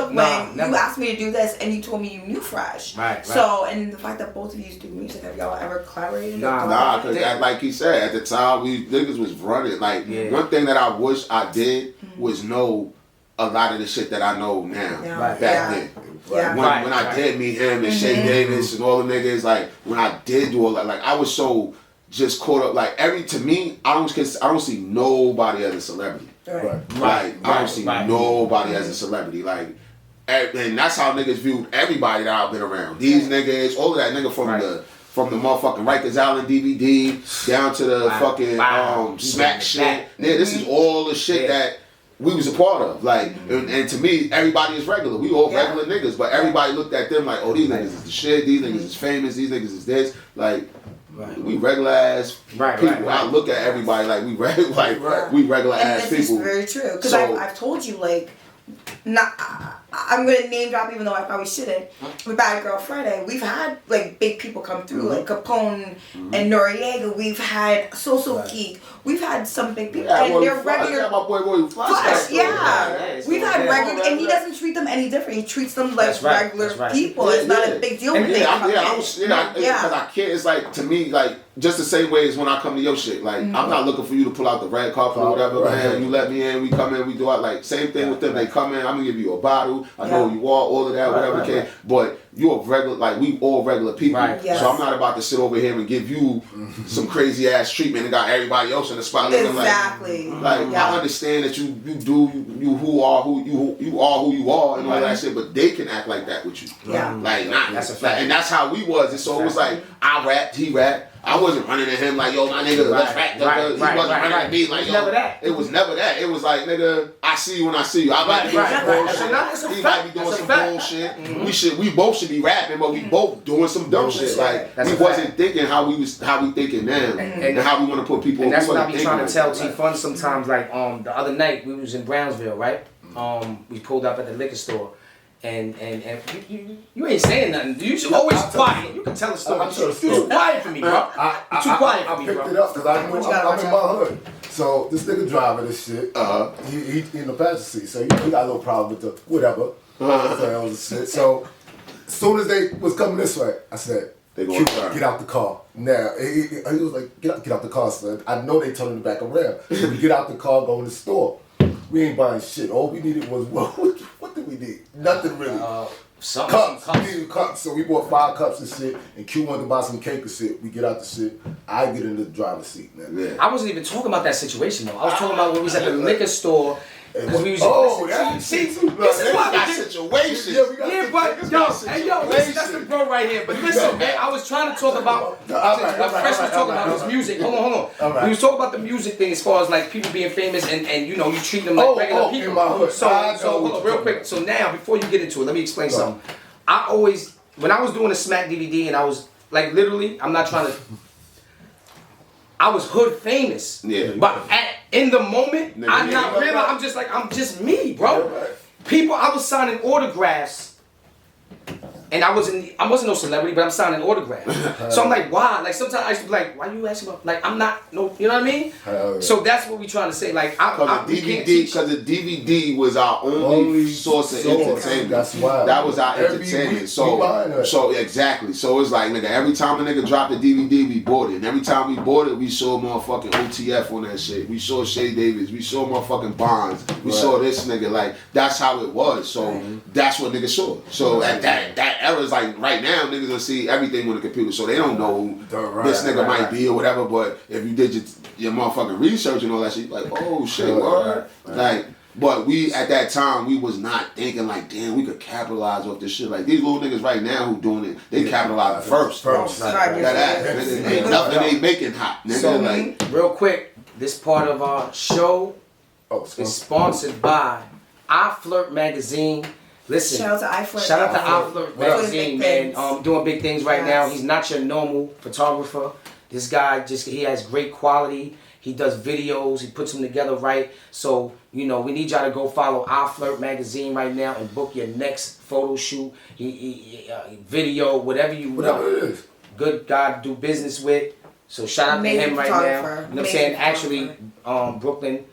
Speaker 3: when
Speaker 1: never.
Speaker 3: you asked me to do this and you told me you knew Fresh.
Speaker 1: Right.
Speaker 3: So, and the fact that both of you do music, have y'all ever collaborated?
Speaker 10: Nah, because like he said, at the time we niggas was running. Like one thing that I wish I did was know a lot of the shit that I know now back then.
Speaker 3: Yeah.
Speaker 10: When I did meet him and Shay Davis and all the niggas, like when I did do all that, like I was so just caught up. Like to me, I don't see nobody as a celebrity.
Speaker 3: Right.
Speaker 10: Like I don't see nobody as a celebrity. Like, and that's how niggas viewed everybody that I've been around. These niggas, all of that nigga from the motherfucking Rikers Island DVD down to the fucking smack shit. Yeah, this is all the shit that we was a part of. Like, and to me, everybody is regular. We all regular niggas, but everybody looked at them like, oh, these niggas is the shit. These niggas is famous. These niggas is this. Like, we regular ass people. I look at everybody like we regular ass people.
Speaker 3: This is very true because I've told you like. I'm gonna name drop even though I probably shouldn't. With Bad Girl Friday, we've had like big people come through like Capone and Noriega. We've had So Geek. We've had some big people and they're regular.
Speaker 10: My boy
Speaker 3: Flash, we've had regular, and he doesn't treat them any different. He treats them like regular people. It's not a big deal when they come in.
Speaker 10: Because I can't. It's like to me, like just the same way as when I come to your shit. Like I'm not looking for you to pull out the red carpet or whatever. Man, you let me in, we come in, we do it. Like same thing with them. They come in, I'm gonna give you a bottle. I know who you are, all of that, whatever. But you're a regular, like we all regular people. So I'm not about to sit over here and give you some crazy ass treatment and got everybody else in the spotlight.
Speaker 3: Exactly.
Speaker 10: Like I understand that you who you are and all that shit, but they can act like that with you.
Speaker 3: Yeah.
Speaker 10: Like nah,
Speaker 1: that's a fact.
Speaker 10: And that's how we was. And so it was like I rapped, he rapped. I wasn't running at him like, yo, my nigga, let's rap. He wasn't running at me like, yo. It was never that. It was like, nigga, I see you when I see you. I might be doing some bullshit. He might be doing some bullshit. We both should be rapping, but we both doing some dumb shit. Like we wasn't thinking how we thinking now and how we want to put people.
Speaker 1: And that's what I be trying to tell T-Fun sometimes. Like the other night we was in Brownsville, right? We pulled up at the liquor store. And you ain't saying nothing. You should always quiet. You can tell a story. You're too quiet for me, bro. You're too quiet for me, bro.
Speaker 2: I picked it up because I knew I'm in my hood. So this nigga driving this shit. He in the passenger seat. So he got a little problem with the whatever. So as soon as they was coming this way, I said, Q, get out the car. Now, he was like, get out the car, son. I know they turning the back around. So we get out the car, go in the store. We ain't buying shit. All we needed was, what did we need? Nothing really. Cups. We needed cups. So we bought 5 cups and shit. And Q wanted to buy some cake and shit. We get out the shit. I get in the driver's seat, man.
Speaker 10: Yeah.
Speaker 1: I wasn't even talking about that situation, though. I was talking about when we was at the liquor store. See, this is why
Speaker 10: got situation.
Speaker 1: Listen, that's the bro right here. But listen, man, I was trying to talk about what Fresh was talking about his music. Hold on. We was talking about the music thing as far as like people being famous and you know you treat them like regular people. So hold on, real quick. So now before you get into it, let me explain something. When I was doing the Smack DVD and I was like literally, I'm not trying to. I was hood famous. Yeah. But in the moment, I'm not real. I'm just me, bro. People, I was signing autographs. And I wasn't no celebrity, but I'm signing autographs. So I'm like, why? Like sometimes I used to be like, why you asking about? Like I'm not no, you know what I mean? So that's what we trying to say. Like because
Speaker 10: the DVD was our only source of entertainment.
Speaker 2: That's why
Speaker 10: that was our entertainment. So exactly. So it's like nigga, every time a nigga dropped a DVD, we bought it. And every time we bought it, we saw motherfucking OTF on that shit. We saw Shay Davis. We saw motherfucking Bonds. We saw this nigga. Like that's how it was. So that's what niggas saw. So at that era is like right now niggas gonna see everything on the computer, so they don't know who this nigga might be or whatever. But if you did your motherfucking research and all that shit, like oh shit, word. Like, but we at that time we was not thinking like, damn, we could capitalize off this shit. Like these little niggas right now who doing it, they capitalize first. Ain't nothing they making hot. Nigga.
Speaker 1: So
Speaker 10: like
Speaker 1: real quick, this part of our show is sponsored by I Flirt Magazine. Listen,
Speaker 3: Shout out to iFlirt.
Speaker 1: Shout out to iFlirt magazine, man.
Speaker 3: Things.
Speaker 1: Doing big things right now. He's not your normal photographer. This guy he has great quality. He does videos. He puts them together right. So, we need y'all to go follow iFlirt magazine right now and book your next photo shoot, video, whatever you want.
Speaker 2: Whatever it is.
Speaker 1: Good guy to do business with. So shout out to him right now. You know what I'm saying? Actually, Brooklyn,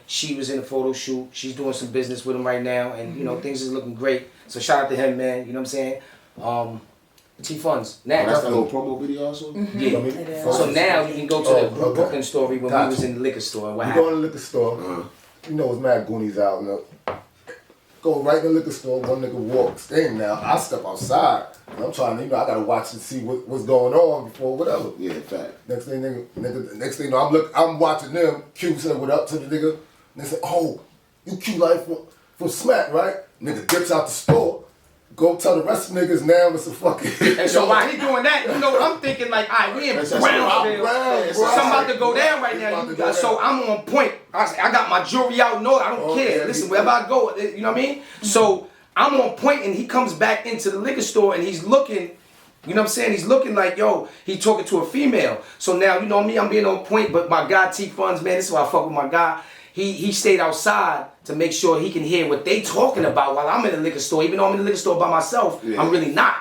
Speaker 1: she was in a photo shoot. She's doing some business with him right now, and things is looking great. So shout out to him, man. You know what I'm saying? T-Funds. Now
Speaker 10: that's that little promo video also?
Speaker 1: Yeah. So now you can go to the Brooklyn story when we was in the liquor store. What happened?
Speaker 2: You go in the liquor store, it's mad Goonies out. Go right in the liquor store, one nigga walks in. Now I step outside, and I'm trying to, I gotta watch and see what's going on before whatever.
Speaker 10: Yeah, fact.
Speaker 2: Next thing, I'm watching them. Q said what up to the nigga, and they said, "Oh, you Q Life from Smack, right?" Nigga dips out the store. Go tell the rest of the niggas now it's a fucking...
Speaker 1: And so while he doing that, you know what I'm thinking? Like, all right, we in Brownsville. Something about to go down right now. So I'm on point. I got my jewelry out. No, I don't care. Listen, wherever I go, you know what I mean? So I'm on point, and he comes back into the liquor store, and he's looking... You know what I'm saying? He's looking like, yo, he talking to a female. So now, you know me, I'm being on point, but my guy T-Funds, man, this is why I fuck with my guy. He stayed outside to make sure he can hear what they talking about while I'm in the liquor store. Even though I'm in the liquor store by myself, I'm really not.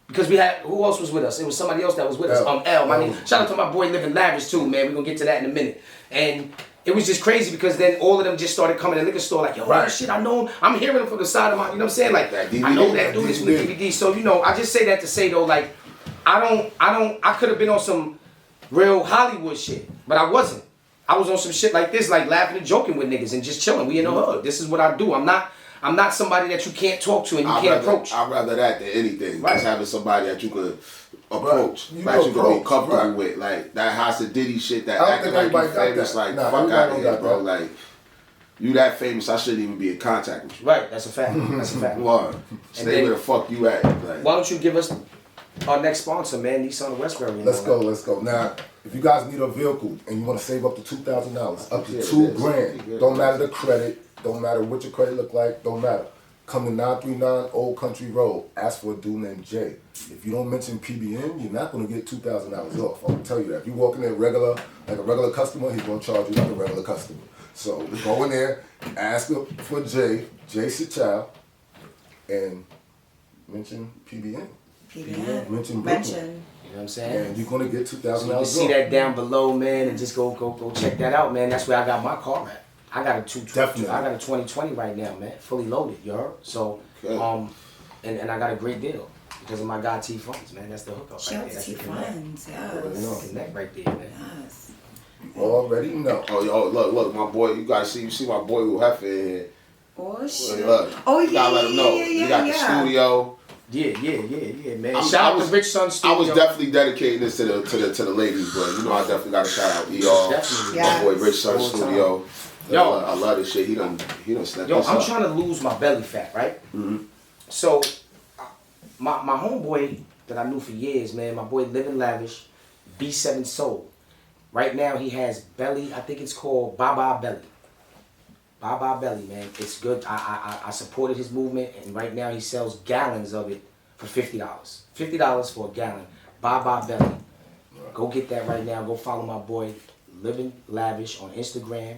Speaker 1: Because we had, who else was with us? It was somebody else that was with us. L, my name. Shout out to my boy Living Lavish too, man. We're going to get to that in a minute. And it was just crazy because then all of them just started coming to the liquor store like, yo, shit, I know him. I'm hearing him from the side of my, you know what I'm saying? Like, I know that dude is from the DVD. So, I just say that to say though, like, I could have been on some real Hollywood shit, but I wasn't. I was on some shit like this, like laughing and joking with niggas and just chilling. We in the hood. This is what I do. I'm not somebody that you can't talk to and you can't approach.
Speaker 10: I'd rather that than anything.
Speaker 1: Right.
Speaker 10: Just having somebody that you could approach, that you could be comfortable with. Like that Hasa Diddy shit that acting like you famous. Like, fuck out of here, bro. Like, you that famous, I shouldn't even be in contact with you.
Speaker 1: Right, that's a fact. That's a fact.
Speaker 10: Lord, stay where the fuck you at. Like,
Speaker 1: why don't you give us our next sponsor, man, Nissan of Westbury.
Speaker 2: Let's go. Now, if you guys need a vehicle and you want to save up to $2,000, up to $2,000, don't matter the credit, don't matter what your credit look like, don't matter. Come to 939 Old Country Road. Ask for a dude named Jay. If you don't mention PBN, you're not going to get $2,000 off. I'm going to tell you that. If you walk in there like a regular customer, he's going to charge you like a regular customer. So go in there, ask for Jay Child, and mention PBN. Mention. You know
Speaker 1: what I'm saying?
Speaker 2: And you're gonna get $2,000.
Speaker 1: So you can see that down below, man, and just go check that out, man. That's where I got my car at. I got a 2020 right now, man, fully loaded. You heard? So, and I got a great deal because of my guy T-Funds, man. That's the hookup.
Speaker 3: Shout out to T-Funds,
Speaker 1: yes. Connect right there, man.
Speaker 3: Yes.
Speaker 2: You already know.
Speaker 10: Oh, look, my boy. You gotta see my boy who Heffa in here.
Speaker 3: Oh shit.
Speaker 10: You gotta let him know. You got the studio.
Speaker 1: Yeah, man. Shout out to Rich Son Studio.
Speaker 10: I was definitely dedicating this to the ladies, but I definitely got to shout out ER, my boy Rich Son Studio. Yo, I love this shit. He done snapped.
Speaker 1: Yo, I'm trying to lose my belly fat, right? Mm-hmm. So, my homeboy that I knew for years, man, my boy Living Lavish, B7 Soul. Right now he has belly. I think it's called Baba Belly. Baba Belly, man, it's good. I supported his movement, and right now he sells gallons of it for $50. $50 for a gallon. Baba Belly. Go get that right now. Go follow my boy Living Lavish on Instagram.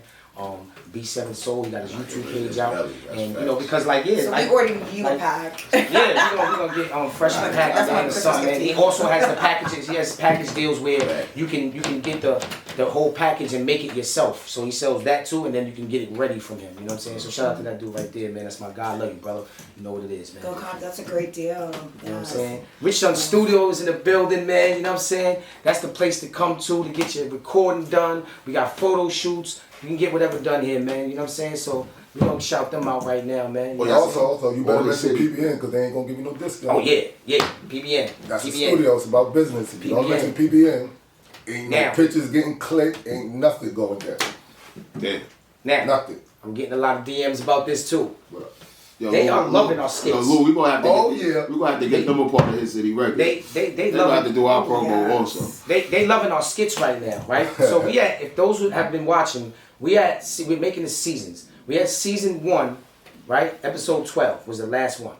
Speaker 1: B7 Soul, he got his YouTube page out, and because so
Speaker 3: we ordered you a pack.
Speaker 1: Yeah, we're gonna get fresh pack at the end of something. And he also has the packages. He has package deals where you can get the whole package and make it yourself. So he sells that too, and then you can get it ready from him. You know what I'm saying? So shout out to that dude right there, man. That's my guy. I love you, brother. You know what it is, man.
Speaker 3: Go cop. That's a great deal.
Speaker 1: You know what I'm saying? Rich Son Studio is in the building, man. You know what I'm saying? That's the place to come to get your recording done. We got photo shoots. You can get whatever done here, man. You know what I'm saying? So we're going to shout them out right now, man.
Speaker 2: Well, also, you better mention PBN because they ain't going to give you no discount.
Speaker 1: Oh, yeah. PBN.
Speaker 2: That's
Speaker 1: PBN.
Speaker 2: the studio. It's about business. If you don't mention PBN, ain't no pictures getting clicked, ain't nothing going there.
Speaker 10: Yeah.
Speaker 1: Now,
Speaker 2: nothing.
Speaker 1: I'm getting a lot of DMs about this, too.
Speaker 10: Yo,
Speaker 1: they are loving our skits.
Speaker 10: Lou, we're going to have to get them a part of His City Records.
Speaker 1: They
Speaker 10: love have to do our promo also.
Speaker 1: They loving our skits right now, right? So if those who have been watching, we're making the seasons. We had season 1 right? Episode 12 was the last one.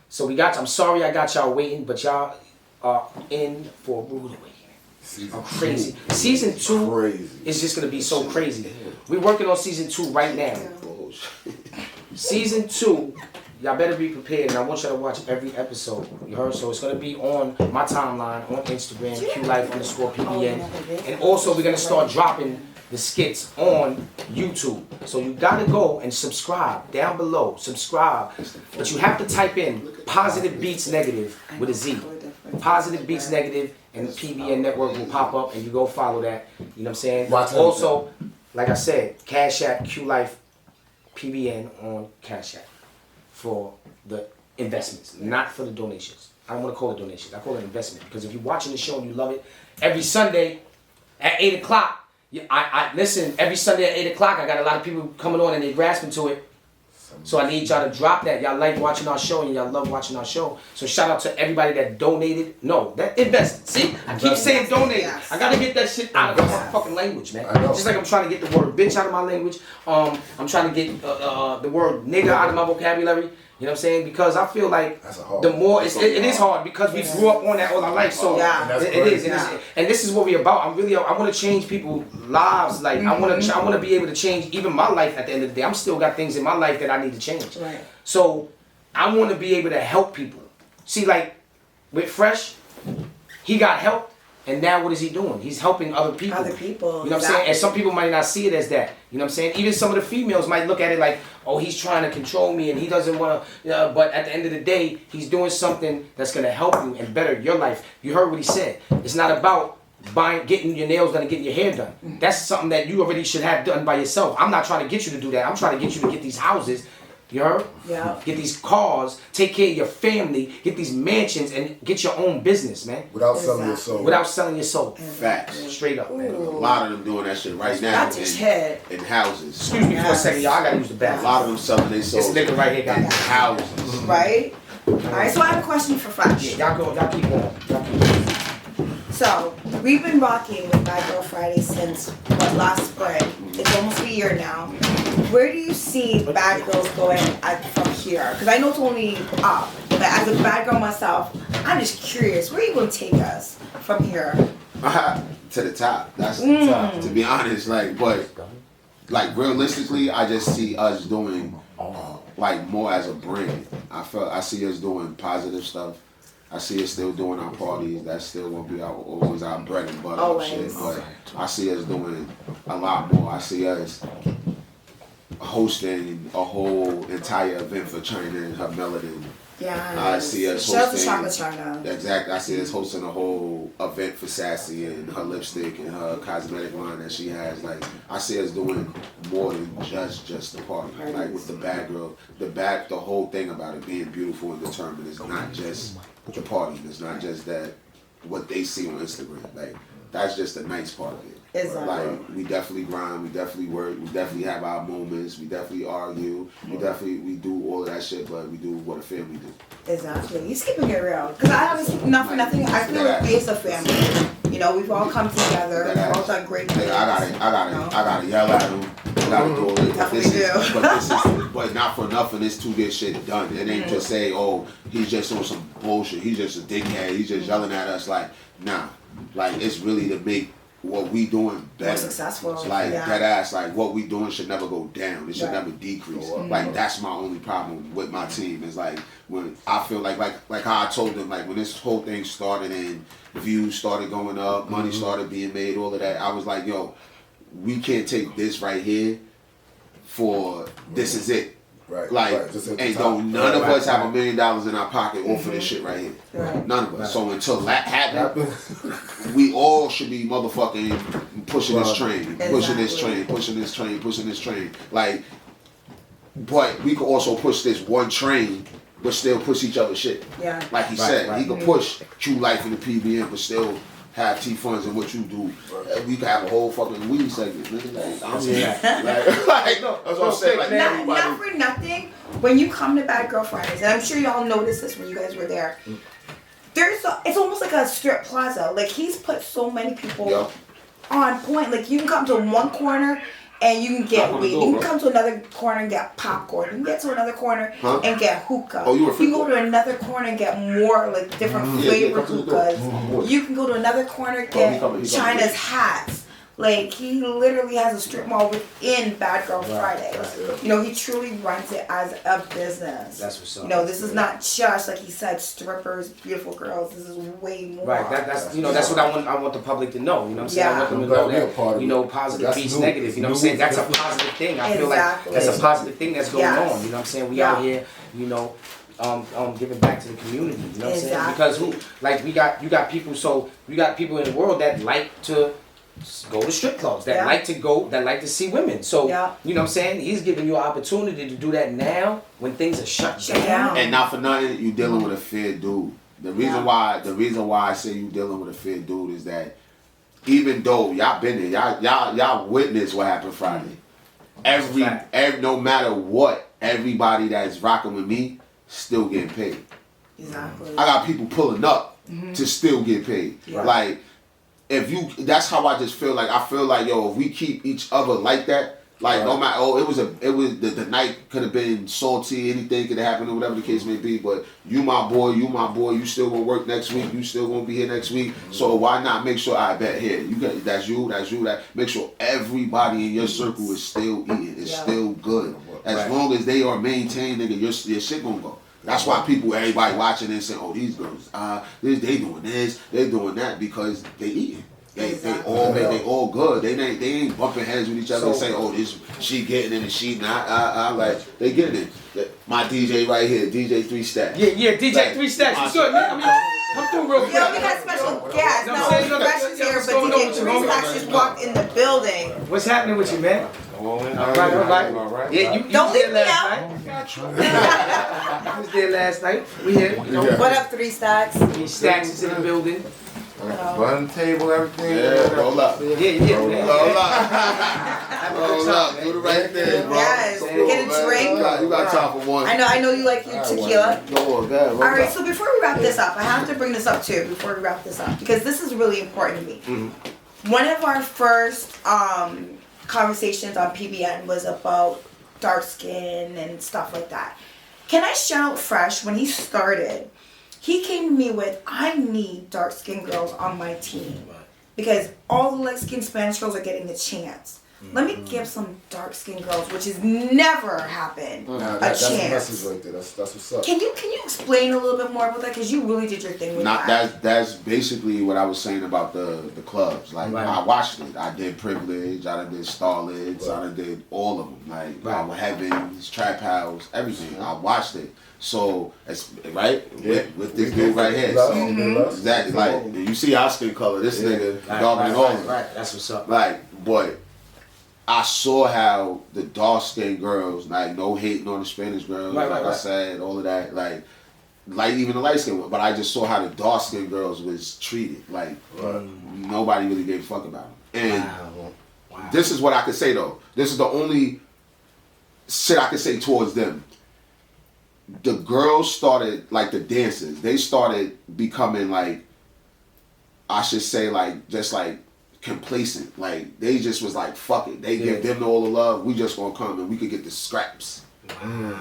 Speaker 1: So we got. I'm sorry I got y'all waiting, but y'all are in for a rude awakening. Crazy. Season 2 is just gonna be so crazy. We're working on season 2 right now. Season 2, y'all better be prepared, and I want y'all to watch every episode. You heard? So it's gonna be on my timeline on Instagram, QLife_PBN, and also we're gonna start dropping the skits on YouTube. So you gotta go and subscribe down below. Subscribe, but you have to type in Positive Beats Negative with a Z. Positive Beats Negative, and the PBN network will pop up, and you go follow that. You know what I'm saying? Also, like I said, Cash App QLife PBN on Cash App for the investments, not for the donations. I don't want to call it donations. I call it investment, because if you're watching the show and you love it, every Sunday at 8 o'clock. I listen, every Sunday at 8 o'clock, I got a lot of people coming on and they grasping to it. So I need y'all to drop that. Y'all like watching our show and y'all love watching our show. So shout out to everybody that donated. No, that invested. See, I keep saying donated. Yes. I gotta get that shit out of my fucking language, man. Just like I'm trying to get the word bitch out of my language. I'm trying to get the word nigga out of my vocabulary. You know what I'm saying? Because I feel like the more it is hard, because we grew up on that all our life. So it is. And this is what we're about. I want to change people's lives. Like I want to be able to change even my life. At the end of the day, I'm still got things in my life that I need to change. Right. So I want to be able to help people. See, like with Fresh, he got help. And now what is he doing? He's helping other people.
Speaker 3: Other people.
Speaker 1: You know what I'm saying? And some people might not see it as that. You know what I'm saying? Even some of the females might look at it like, oh, he's trying to control me and he doesn't want to. But at the end of the day, he's doing something that's going to help you and better your life. You heard what he said. It's not about getting your nails done and getting your hair done. That's something that you already should have done by yourself. I'm not trying to get you to do that. I'm trying to get you to get these houses. You heard? Yeah. Get these cars, take care of your family, get these mansions, and get your own business, man.
Speaker 2: Without selling your soul.
Speaker 1: Without selling your soul.
Speaker 10: Facts.
Speaker 1: Straight up, man.
Speaker 10: A lot of them doing that shit right now in houses.
Speaker 1: Excuse me for a second, y'all. I gotta use the bathroom.
Speaker 10: A lot of them selling their souls.
Speaker 1: This nigga right here got
Speaker 10: houses.
Speaker 3: Right? Alright, so I have a question for Fresh.
Speaker 1: Yeah, y'all keep on.
Speaker 3: So, we've been rocking with Bad Girl Friday since, last spring. It's almost a year now. Where do you see Bad Girls going from here? Because I know it's only up. But as a bad girl myself, I'm just curious. Where are you going to take us from here?
Speaker 10: To the top. That's the top. To be honest, but realistically, I just see us doing more as a brand. I see us doing positive stuff. I see us still doing our parties. That's still gonna be always our bread and butter and shit. But I see us doing a lot more. I see us hosting a whole entire event for China and her melanin.
Speaker 3: Yeah.
Speaker 10: I see us
Speaker 3: hosting. China.
Speaker 10: Exactly. I see us hosting a whole event for Sassy and her lipstick and her cosmetic line that she has. Like I see us doing more than just the party. Like with the bad girl, the whole thing about it being beautiful and determined is not just the party. It's not just that what they see on Instagram. Like that's just the nice part of it. Exactly. Like we definitely grind, we definitely work, we definitely have our moments, we definitely argue, we do all of that shit, but we do what a family do.
Speaker 3: Exactly. You're keeping it real. Because I haven't not for nothing. I feel like it's a family. You know, we've all come together. We've all done great things.
Speaker 10: I gotta yell at them. I gotta do all it. But not for nothing. It's to get shit done. It ain't to say, oh, he's just on some bullshit. He's just a dickhead. He's just yelling at us. Like, nah. Like it's really to make what we doing better.
Speaker 3: More successful.
Speaker 10: Like that ass, like what we doing should never go down. It should never decrease. Like that's my only problem with my team is like when I feel like how I told them, like when this whole thing started and views started going up, money started being made, all of that, I was like, yo, we can't take this right here for this is it. Right. Like, and don't none of us have $1 million in our pocket all for this shit right here. Right. None of us. So until that happens, we all should be motherfucking pushing this train, pushing this train. Like, but we could also push this one train, but still push each other's shit. Yeah. Like he said, he could push True Life in the PBN, but still have T-Funds and what you do. We could have a whole fucking weed segment, nigga. That's what I'm saying. Like,
Speaker 3: not for nothing, when you come to Bad Girl Fridays, and I'm sure y'all noticed this when you guys were there, it's almost like a strip plaza. Like, he's put so many people on point. Like, you can come to one corner and you can get
Speaker 10: Knock on the
Speaker 3: weed.
Speaker 10: door,
Speaker 3: You can
Speaker 10: bro.
Speaker 3: come to another corner and get popcorn. You can get to another corner
Speaker 10: Huh?
Speaker 3: and get hookah.
Speaker 10: Oh, you a
Speaker 3: You
Speaker 10: freak
Speaker 3: can go
Speaker 10: boy?
Speaker 3: to another corner and get more like different
Speaker 10: Yeah,
Speaker 3: flavored
Speaker 10: come to the door.
Speaker 3: hookahs. You can go to another corner and
Speaker 10: Oh,
Speaker 3: get
Speaker 10: he coming.
Speaker 3: China's hats. Like, he literally has a strip mall within Bad Girl Friday. You know, he truly runs it as a business.
Speaker 1: That's what's up.
Speaker 3: You know, this is not just, like he said, strippers, beautiful girls. This is way more.
Speaker 1: Right, that's you know, that's what I want the public to know. You know what I'm saying? I want them to
Speaker 2: I'm
Speaker 1: know
Speaker 2: glad we're a part
Speaker 1: that,
Speaker 2: of
Speaker 1: you know,
Speaker 2: it.
Speaker 1: positive
Speaker 2: That's
Speaker 1: beats
Speaker 2: new.
Speaker 1: negative. You know what I'm saying? That's a positive thing. I feel like
Speaker 3: Exactly.
Speaker 1: that's a positive thing that's going
Speaker 3: Yes.
Speaker 1: on. You know what I'm saying? We
Speaker 3: Yeah.
Speaker 1: out here, you know, giving back to the community. You know what I'm saying?
Speaker 3: Exactly.
Speaker 1: Because you got people. So you got people in the world that like to go to strip clubs, that like to see women. So
Speaker 3: Yeah.
Speaker 1: you know what I'm saying? He's giving you an opportunity to do that now when things are shut down.
Speaker 10: And not for nothing, you dealing with a fair dude. The reason why I say you dealing with a fair dude is that even though y'all been there, y'all witnessed what happened Friday. Every no matter what, everybody that's rocking with me still getting paid.
Speaker 3: Exactly.
Speaker 10: I got people pulling up to still get paid.
Speaker 3: Yeah.
Speaker 10: Like that's how I just feel like. I feel like, yo, if we keep each other like that, like no matter, the night could have been salty, anything could have happened or whatever the case may be, but you my boy, you still gonna work next week, you still gonna be here next week, so why not make sure I bet here, you got that's you, that make sure everybody in your circle is still eating, is still good. As long as they are maintained, nigga, your shit gonna go. That's why everybody watching and saying, oh, these girls, they doing this, they doing that, because they eating. They all good. They ain't bumping heads with each other and saying, oh, this she getting it and she not. Like, they getting it. My DJ right here, DJ 3 Stacks.
Speaker 1: Yeah, DJ
Speaker 10: like,
Speaker 1: 3 Stacks. What's good, man? Come through real quick.
Speaker 3: Yo, we got special guests.
Speaker 1: No,
Speaker 3: Not
Speaker 1: I'm
Speaker 3: only
Speaker 1: saying,
Speaker 3: Fresh is here,
Speaker 1: what's
Speaker 3: but
Speaker 1: going on
Speaker 3: DJ
Speaker 1: with you,
Speaker 3: 3
Speaker 1: homie?
Speaker 3: Stacks just walked in the building.
Speaker 1: What's happening with you, man? All right. Yeah, you
Speaker 3: Don't
Speaker 1: was
Speaker 3: leave
Speaker 1: there
Speaker 3: me
Speaker 1: last night. You was there last night. We here. You know,
Speaker 3: What up, 3 Stacks?
Speaker 1: 3 Stacks is in the building.
Speaker 11: Bun table, everything.
Speaker 10: Yeah, roll up.
Speaker 1: Yeah, man.
Speaker 10: Roll up. Do the right thing, bro.
Speaker 3: Yes. Get a drink.
Speaker 10: You got time for one.
Speaker 3: I know you like your tequila.
Speaker 10: Go on, go.
Speaker 3: All right, so before we wrap this up, I have to bring this up too, before we wrap this up, because this is really important to me. One of our first conversations on PBN was about dark skin and stuff like that. Can I shout out Fresh? When he started, he came to me with, I need dark skinned girls on my team, because all the light skinned Spanish girls are getting a chance. Let me give some dark skinned girls, which has never happened,
Speaker 2: That's the
Speaker 3: chance.
Speaker 2: message right there. That's what's up.
Speaker 3: Can you explain a little bit more about that? Because you really did your thing with that.
Speaker 10: That's basically what I was saying about the clubs. Like, I watched it. I did Privilege. I did Starlets. I did all of them. Like Heavens, Trap House, everything. I watched it. So it's with this dude right here. So, exactly. Like, you see our skin color. This nigga darker than all of them.
Speaker 1: Right. That's what's up.
Speaker 10: But I saw how the dark skinned girls, like, no hating on the Spanish girls, I said, all of that, like even the light skinned one. But I just saw how the dark skinned girls was treated. Like, nobody really gave a fuck about them. And this is what I could say though. This is the only shit I could say towards them. The girls started, like the dancers, they started becoming like, I should say, like, just like complacent. Like, they just was like, fuck it. They give them all the love. We just gonna come and we could get the scraps.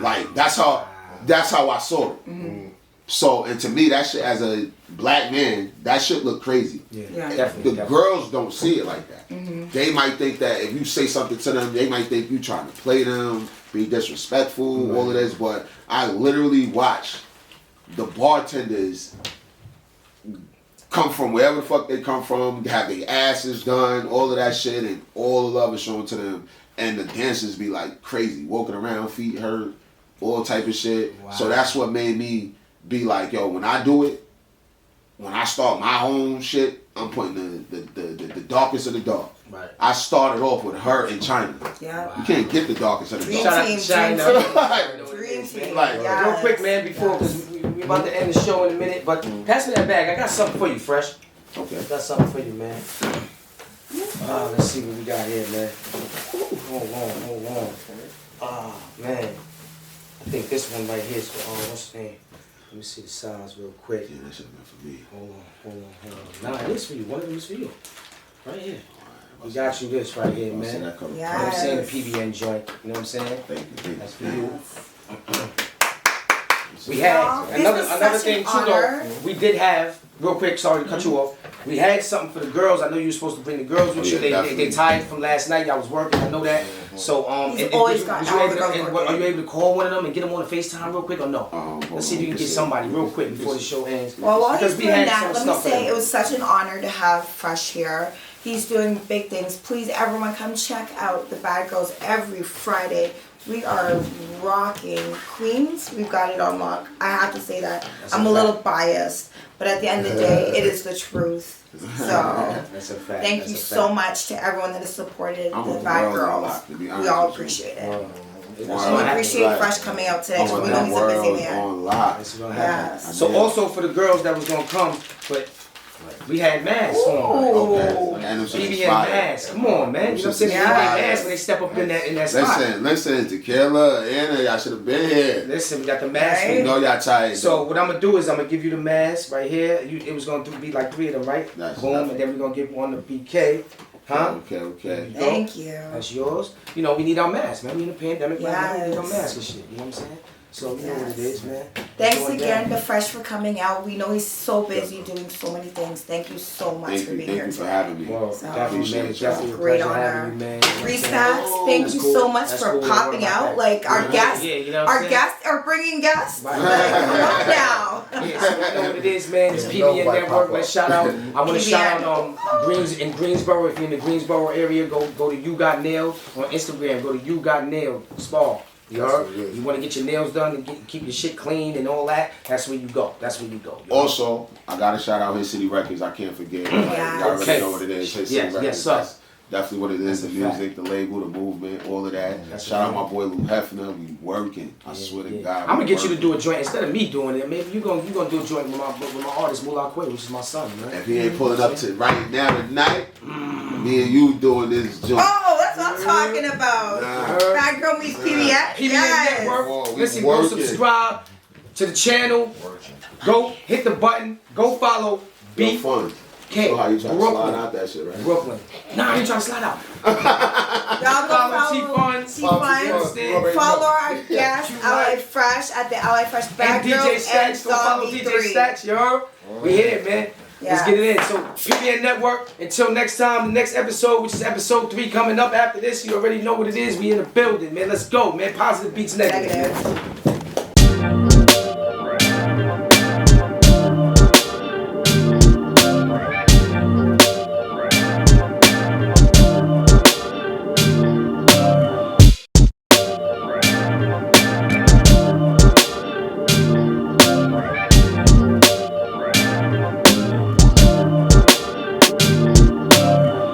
Speaker 10: Like, that's how I saw it. So, and to me, that shit, as a black man, that shit look crazy.
Speaker 1: Definitely.
Speaker 10: The girls don't see it like that. They might think that if you say something to them, they might think you trying to play them, be disrespectful, all of this. But I literally watch the bartenders come from wherever the fuck they come from, have their asses done, all of that shit, and all the love is shown to them. And the dancers be like crazy, walking around, feet hurt, all type of shit. So that's what made me be like, yo, when I do it, when I start my own shit, I'm putting the darkest of the dark.
Speaker 1: Right.
Speaker 10: I started off with her in China.
Speaker 3: Yeah.
Speaker 10: You can't get the darkest of the
Speaker 3: Dream
Speaker 10: dark.
Speaker 3: team,
Speaker 1: Dream
Speaker 3: team.
Speaker 10: Like,
Speaker 1: real quick, man, before, because we're about to end the show in a minute, but pass me that bag. I got something for you, Fresh.
Speaker 10: Okay.
Speaker 1: I got something for you, man. Let's see what we got here, man. Hold on. Man. I think this one right here is for, what's the name? Let me see the size real quick.
Speaker 10: Yeah, that should have been for me.
Speaker 1: Hold on. Nah, it is for you. One of them is for you. Right here. We got you this right here, man.
Speaker 10: That cover.
Speaker 1: You know what I'm saying? The PBN joint. You know what I'm saying?
Speaker 10: Thank you.
Speaker 1: That's for you. We had another thing too though. We did have, real quick, sorry to cut you off. We had something for the girls. I know you were supposed to bring the girls with you. They tired from last night. Y'all was working. I know that. So are you able to call one of them and get them on the FaceTime real quick or no? Let's see if you can get somebody real quick before the show ends.
Speaker 3: Well, while he's doing that, let me say it was such an honor to have Fresh here. He's doing big things. Please, everyone, come check out the Bad Girls every Friday. We are rocking Queens. We've got it on lock. I have to say that. I'm a little biased, but at the end of the day, it is the truth. So,
Speaker 1: that's a fact.
Speaker 3: Thank you so much to everyone that has supported the Bad Girls. We all appreciate it. We appreciate Fresh coming out today because we know he's a busy man. Yes.
Speaker 1: So also for the girls that was gonna come, but we had masks on. PBN masks. Come on, man. You know what I'm saying? They get masks when they step up in that spot.
Speaker 10: Listen, Tequila, Anna, y'all should have been here.
Speaker 1: Listen, we got the mask.
Speaker 10: We know y'all tired.
Speaker 1: So what I'm gonna do is I'm gonna give you the mask right here. It was gonna be like 3 of them, right? Boom, and then we're gonna give one to BK. Huh?
Speaker 10: Okay.
Speaker 3: Thank you.
Speaker 1: That's yours. You know, we need our masks, man. We in a pandemic right now. We need our masks and shit. You know what I'm saying? So you know what it is, man.
Speaker 3: Thanks again to Fresh for coming out. We know he's so busy doing so many things. Thank you so much for being here.
Speaker 10: Thank you for having me.
Speaker 1: Well, definitely, man. It's definitely a
Speaker 3: great
Speaker 1: pleasure
Speaker 3: honor.
Speaker 1: having you, man.
Speaker 3: Restats, thank you so much for popping out. Like our guests, our guests are bringing guests. Like, come on now.
Speaker 1: Yeah, so you know what it is, man. It's PBN Network. Let's shout out. I want to shout out Greensboro. If you're in the Greensboro area, go to You Got Nailed on Instagram. Go to You Got Nailed Spa. You heard? You want to get your nails done and keep your shit clean and all that? That's where you go.
Speaker 10: Also, I gotta shout out His City Records. I can't forget. Y'all already know what it is. His City Records.
Speaker 1: Yes, sir.
Speaker 10: That's definitely what it is. The music, the label, the movement, all of that. Shout out my boy Lou Hefner. We working. I swear to God.
Speaker 1: I'm gonna get you to do a joint instead of me doing it. Maybe you gonna do a joint with my artist Mullah Quay, which is my son, man.
Speaker 10: If he ain't pulling up to right now tonight, me and you doing this joint.
Speaker 3: Oh, that's what I'm talking about. Bad Girl meets PBN.
Speaker 1: PBN Network. Listen, go subscribe to the channel. Go hit the button. Go follow. Be
Speaker 10: fun. So how you trying to slide out that shit, right?
Speaker 1: Brooklyn. Nah, I ain't trying to slide out.
Speaker 3: Y'all go follow T-Fun. Follow our guest, LA Fresh, at the LA Fresh Bad Girls
Speaker 1: DJ Stacks. Go follow DJ Stacks, you heard? We here, man. Let's get it in. So, PBN Network, until next time, the next episode, which is episode 3 coming up after this, you already know what it is. We in the building, man. Let's go, man. Positive beats negative.